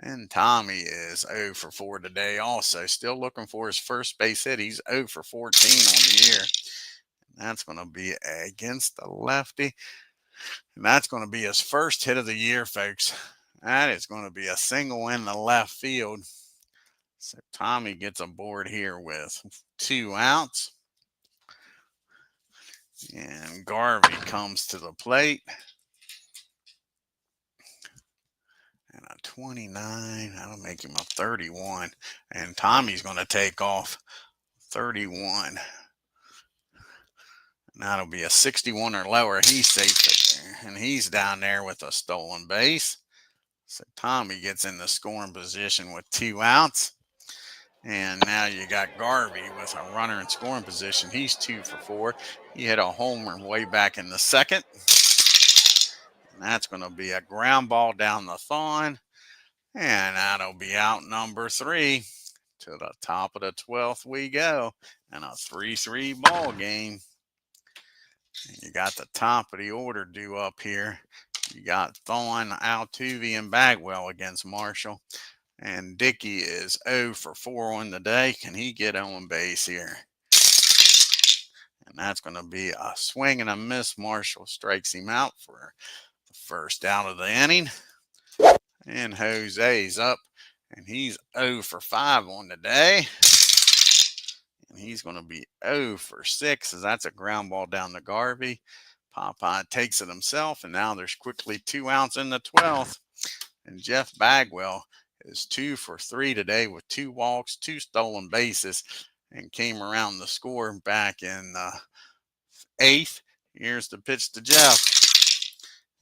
And Tommy is 0 for 4 today also. Still looking for his first base hit. He's 0 for 14 on the year. And that's going to be against the lefty. And that's going to be his first hit of the year, folks. That is going to be a single in the left field. So Tommy gets aboard here with 2 outs. And Garvey comes to the plate. And a 29, that'll make him a 31. And Tommy's going to take off 31. And that'll be a 61 or lower. He's safe right there. And he's down there with a stolen base. So Tommy gets in the scoring position with 2 outs. And now you got Garvey with a runner in scoring position. He's 2 for 4. He hit a homer way back in the second. And that's going to be a ground ball down the thorn. And that'll be out number 3. To the top of the 12th we go. And a 3-3 ball game. And you got the top of the order due up here. You got Thorne, Altuve, and Bagwell against Marshall. And Dickey is 0 for 4 on the day. Can he get on base here? And that's going to be a swing and a miss. Marshall strikes him out for the first out of the inning. And Jose's up. And he's 0 for 5 on the day. And he's going to be 0 for 6 as that's a ground ball down to Garvey. Popeye takes it himself. And now there's quickly 2 outs in the 12th. And Jeff Bagwell is 2 for 3 today with 2 walks, 2 stolen bases, and came around the score back in the 8th. Here's the pitch to Jeff.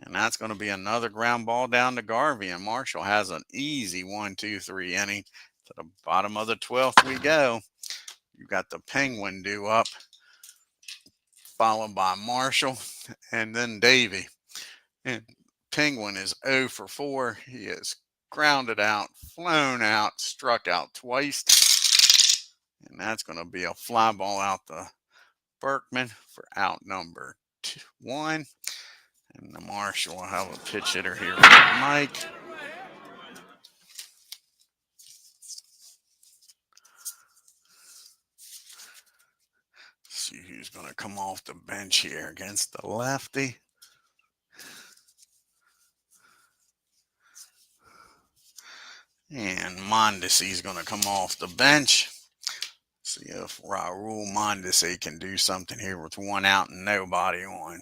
And that's going to be another ground ball down to Garvey. And Marshall has an easy 1-2-3 inning. To the bottom of the 12th we go. You got the Penguin due up, followed by Marshall, and then Davey. And Penguin is 0 for 4. He is grounded out, flown out, struck out twice. And that's going to be a fly ball out to Berkman for out number 1. And the Marshall will have a pitch hitter here with Mike. See who's going to come off the bench here against the lefty. And Mondesi's going to come off the bench. See if Raul Mondesi can do something here with 1 out and nobody on.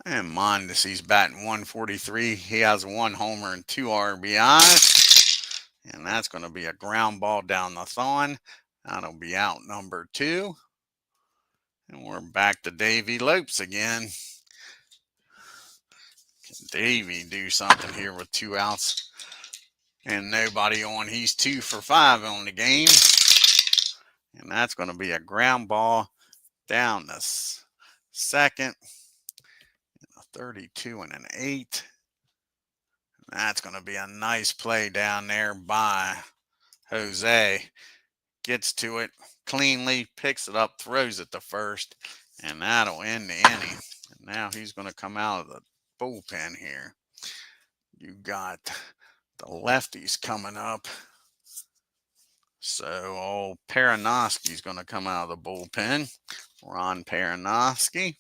And Mondesi's batting 143. He has 1 homer and 2 RBIs. And that's going to be a ground ball down the thorn. That'll be out number 2. And we're back to Davey Lopes again. Can Davey do something here with 2 outs and nobody on? He's 2 for 5 on the game. And that's going to be a ground ball down the second. A 32 and an 8. And that's going to be a nice play down there by Jose. Gets to it cleanly, picks it up, throws it to first, and that'll end the inning. And now he's going to come out of the bullpen here. You got the lefties coming up. So old Perinoski's going to come out of the bullpen. Ron Perinoski.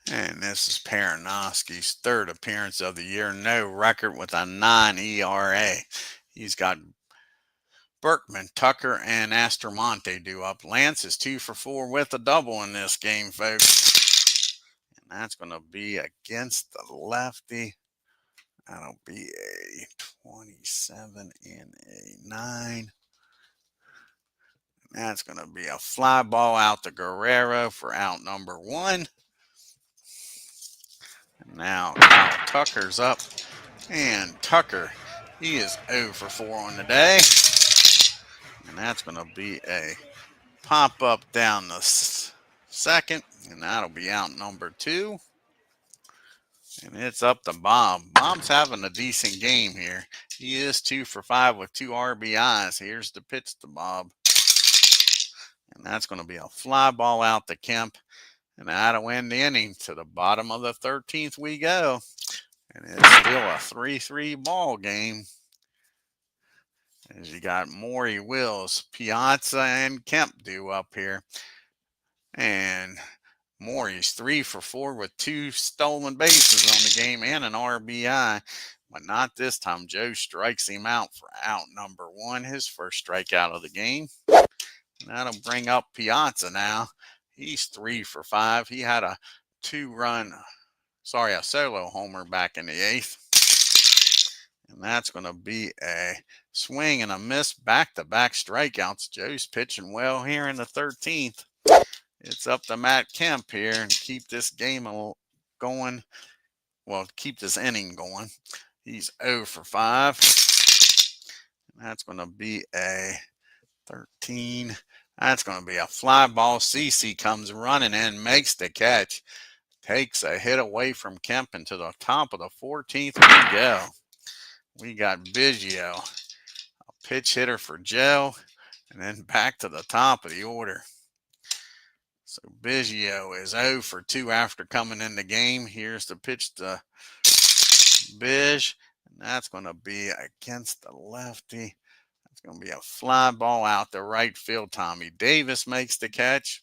And this is Perinoski's 3rd appearance of the year. No record with a 9 ERA. He's got Berkman, Tucker, and Astromonte due up. Lance is 2 for 4 with a double in this game, folks. And that's going to be against the lefty. That'll be a 27 and a 9. And that's going to be a fly ball out to Guerrero for out number 1. And now Kyle Tucker's up. And Tucker, he is 0 for 4 on the day. And that's going to be a pop up down the second. And that'll be out number 2. And it's up to Bob. Bob's having a decent game here. He is 2 for 5 with 2 RBIs. Here's the pitch to Bob. And that's going to be a fly ball out to Kemp. And that'll win the inning. To the bottom of the 13th we go. And it's still a 3-3 ball game. As you got Maury, Wills, Piazza, and Kemp due up here. And Maury's 3 for 4 with 2 stolen bases on the game and an RBI. But not this time. Joe strikes him out for out number 1, his first strikeout of the game. And that'll bring up Piazza now. He's 3 for 5. He had a solo homer back in the 8th. And that's going to be a swing and a miss, back-to-back strikeouts. Joe's pitching well here in the 13th. It's up to Matt Kemp here and keep this game going. Well, keep this inning going. He's 0 for 5. And that's going to be a 13. That's going to be a fly ball. CC comes running in, makes the catch, takes a hit away from Kemp, and to the top of the 14th we go. We got Biggio, a pitch hitter for Joe, and then back to the top of the order. So Biggio is 0 for 2 after coming in the game. Here's the pitch to Bish, and that's going to be against the lefty. That's going to be a fly ball out to right field. Tommy Davis makes the catch.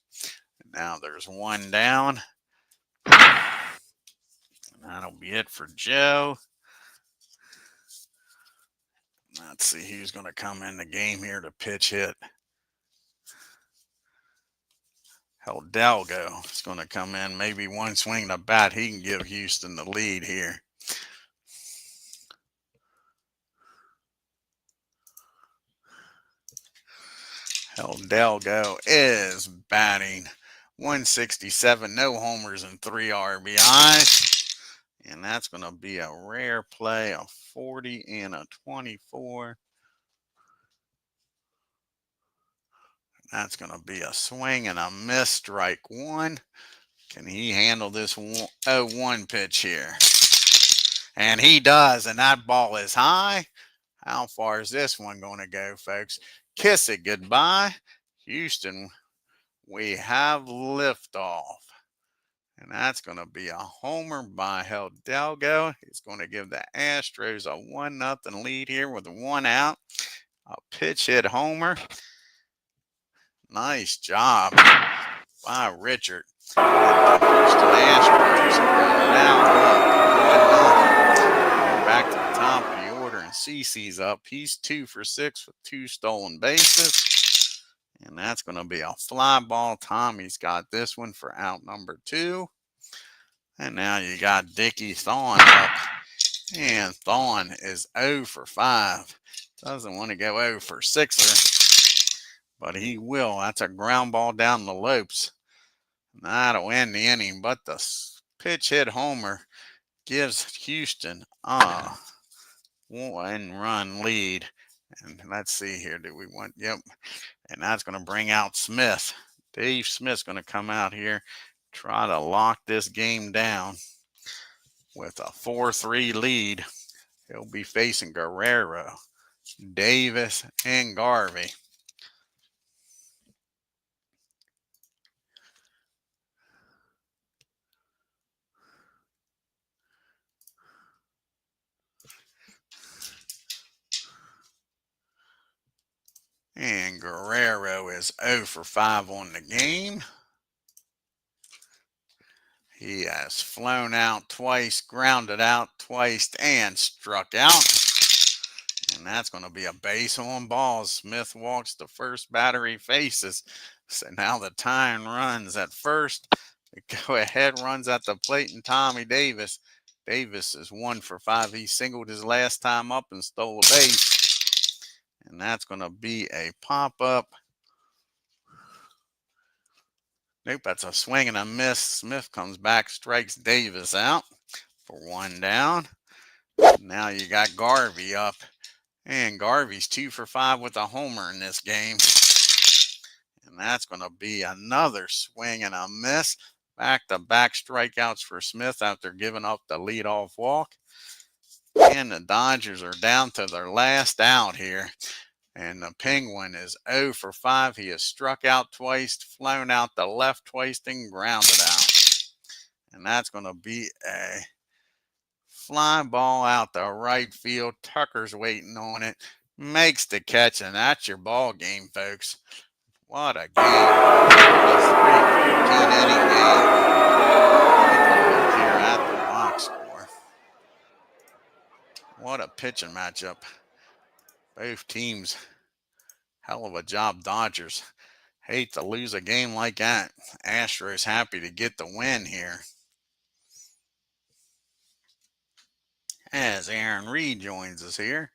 And now there's 1 down. And that'll be it for Joe. Let's see who's going to come in the game here to pitch hit. Hidalgo is going to come in. Maybe 1 swing to bat. He can give Houston the lead here. Hidalgo is batting .167, no homers and 3 RBIs. And that's going to be a rare play, a 40 and a 24. That's going to be a swing and a miss, strike 1. Can he handle this 0-1 pitch here? And he does, and that ball is high. How far is this one going to go, folks? Kiss it goodbye. Houston, we have liftoff. And that's going to be a homer by Hidalgo. He's going to give the Astros a 1-0 lead here with 1 out. A pitch hit homer. Nice job by Richard. And the Houston Astros now up 1-0. Back to the top of the order, and CC's up. He's 2 for 6 with 2 stolen bases. And that's going to be a fly ball. Tommy's got this one for out number 2. And now you got Dickie Thawne up. And Thawne is 0 for 5. Doesn't want to go 0 for 6er. But he will. That's a ground ball down the lopes. That'll end the inning. But the pitch hit homer gives Houston a 1-run lead. And let's see here. Do we want? Yep. And that's going to bring out Smith. Dave Smith's going to come out here, try to lock this game down with a 4-3 lead. He'll be facing Guerrero, Davis, and Garvey. And Guerrero is 0 for 5 on the game. He has flown out twice, grounded out twice, and struck out. And that's going to be a base on balls. Smith walks the first batter he faces. So now the tying runs at first. The go-ahead runs at the plate, and Tommy Davis. Davis is 1 for 5. He singled his last time up and stole a base. And that's going to be a pop-up. Nope, that's a swing and a miss. Smith comes back, strikes Davis out for 1 down. Now you got Garvey up. And Garvey's 2 for 5 with a homer in this game. And that's going to be another swing and a miss. Back-to-back strikeouts for Smith after giving up the leadoff walk. And the Dodgers are down to their last out here. And the Penguin is 0 for 5. He has struck out twice, flown out the left twice, and grounded out. And that's going to be a fly ball out the right field. Tucker's waiting on it. Makes the catch, and that's your ball game, folks. What a game. A 14-inning game. Take a look here at the box score. What a pitching matchup. Both teams, hell of a job. Dodgers hate to lose a game like that. Astros happy to get the win here. As Aaron Reed joins us here.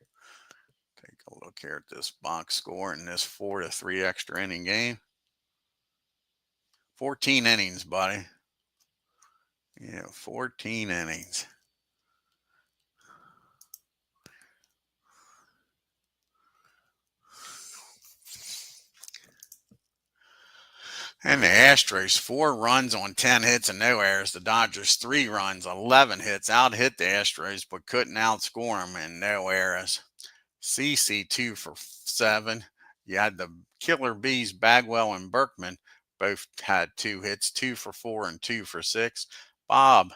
Take a look here at this box score in this 4-3 extra inning game. 14 innings, buddy. Yeah, 14 innings. And the Astros, 4 runs on 10 hits and no errors. The Dodgers, 3 runs, 11 hits. Out-hit the Astros, but couldn't outscore them and no errors. CC 2 for 7. You had the Killer Bees, Bagwell and Berkman, both had 2 hits, 2 for 4 and 2 for 6. Bob,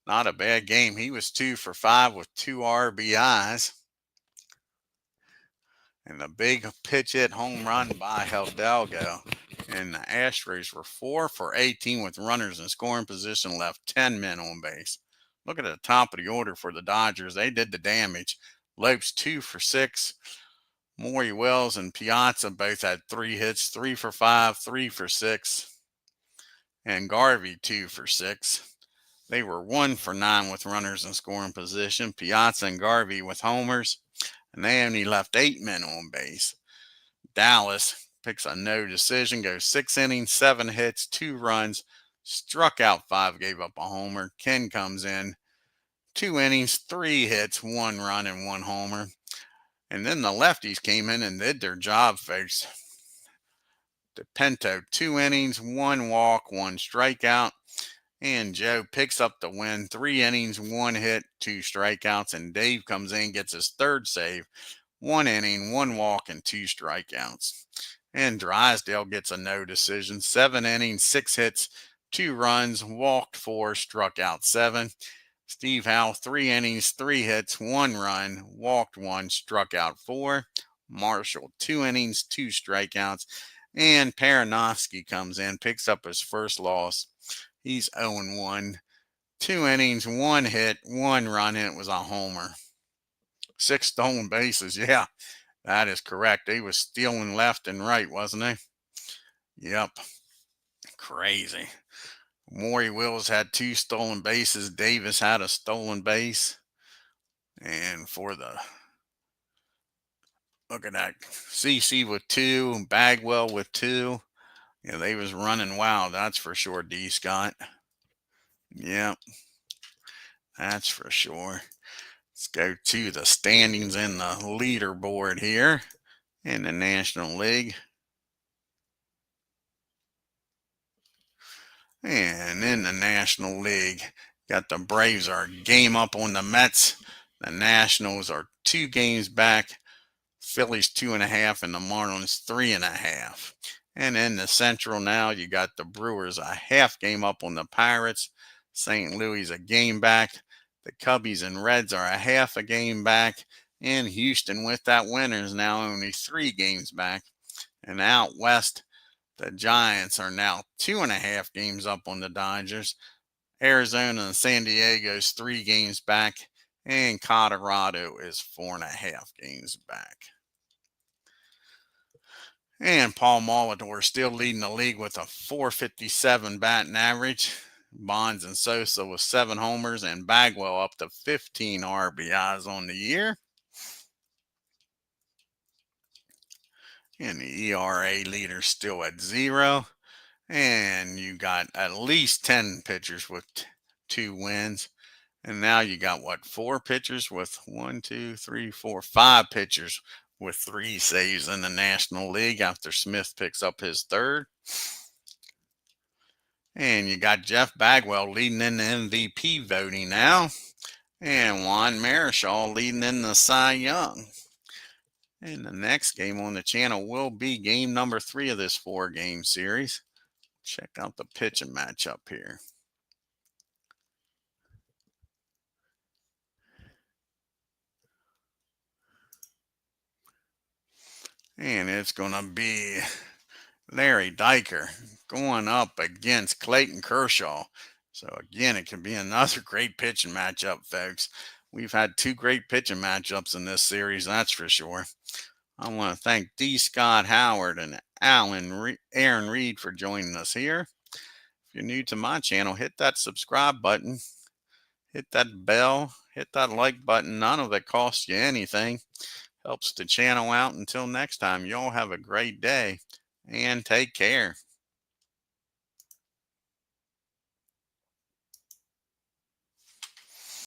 not a bad game. He was 2 for 5 with 2 RBIs. And the big pitch hit home run by Hidalgo. And the Astros were 4 for 18 with runners in scoring position, left 10 men on base. Look at the top of the order for the Dodgers. They did the damage. Lopes 2 for 6. Maury Wells and Piazza both had 3 hits, 3 for 5, 3 for 6. And Garvey 2 for 6. They were 1 for 9 with runners in scoring position. Piazza and Garvey with homers. And they only left 8 men on base. Dallas picks a no decision, goes 6 innings, 7 hits, 2 runs, struck out 5, gave up a homer. Ken comes in, 2 innings, 3 hits, 1 run, and 1 homer. And then the lefties came in and did their job, folks. DePinto, 2 innings, 1 walk, 1 strikeout. And Joe picks up the win, 3 innings, 1 hit, 2 strikeouts. And Dave comes in, gets his 3rd save, 1 inning, 1 walk, and 2 strikeouts. And Drysdale gets a no decision, 7 innings, 6 hits, 2 runs, walked 4, struck out 7. Steve Howe, 3 innings, 3 hits, 1 run, walked 1, struck out 4. Marshall, 2 innings, 2 strikeouts. And Paranovsky comes in, picks up his first loss. He's 0-1. 2 innings, 1 hit, 1 run, and it was a homer. 6 stolen bases. Yeah, that is correct. He was stealing left and right, wasn't he? Yep. Crazy. Maury Wills had 2 stolen bases. Davis had a stolen base. And for the, look at that, CC with 2, Bagwell with 2. Yeah, they was running wild, that's for sure, D. Scott. Yep, that's for sure. Let's go to the standings in the leaderboard here in the National League. And in the National League, got the Braves are a game up on the Mets. The Nationals are 2 games back. Phillies 2.5 and the Marlins 3.5. And in the Central now, you got the Brewers a half game up on the Pirates. St. Louis a game back. The Cubbies and Reds are a half a game back. And Houston with that win is now only 3 games back. And out west, the Giants are now 2.5 games up on the Dodgers. Arizona and San Diego's 3 games back. And Colorado is 4.5 games back. And Paul Molitor still leading the league with a .457 batting average. Bonds and Sosa with 7 homers, and Bagwell up to 15 RBIs on the year. And the ERA leader still at 0. And you got at least 10 pitchers with 2 wins. And now you got what, 4 pitchers with 1, 2, 3, 4, 5 pitchers with 3 saves in the National League after Smith picks up his third. And you got Jeff Bagwell leading in the MVP voting now. And Juan Marichal leading in the Cy Young. And the next game on the channel will be game number 3 of this 4-game series. Check out the pitching matchup here. And it's going to be Larry Diker going up against Clayton Kershaw. So again, it can be another great pitching matchup, folks. We've had 2 great pitching matchups in this series, that's for sure. I want to thank D. Scott Howard and Aaron Reed for joining us here. If you're new to my channel, hit that subscribe button, hit that bell, hit that like button. None of it costs you anything. Helps the channel out. Until next time, y'all have a great day and take care.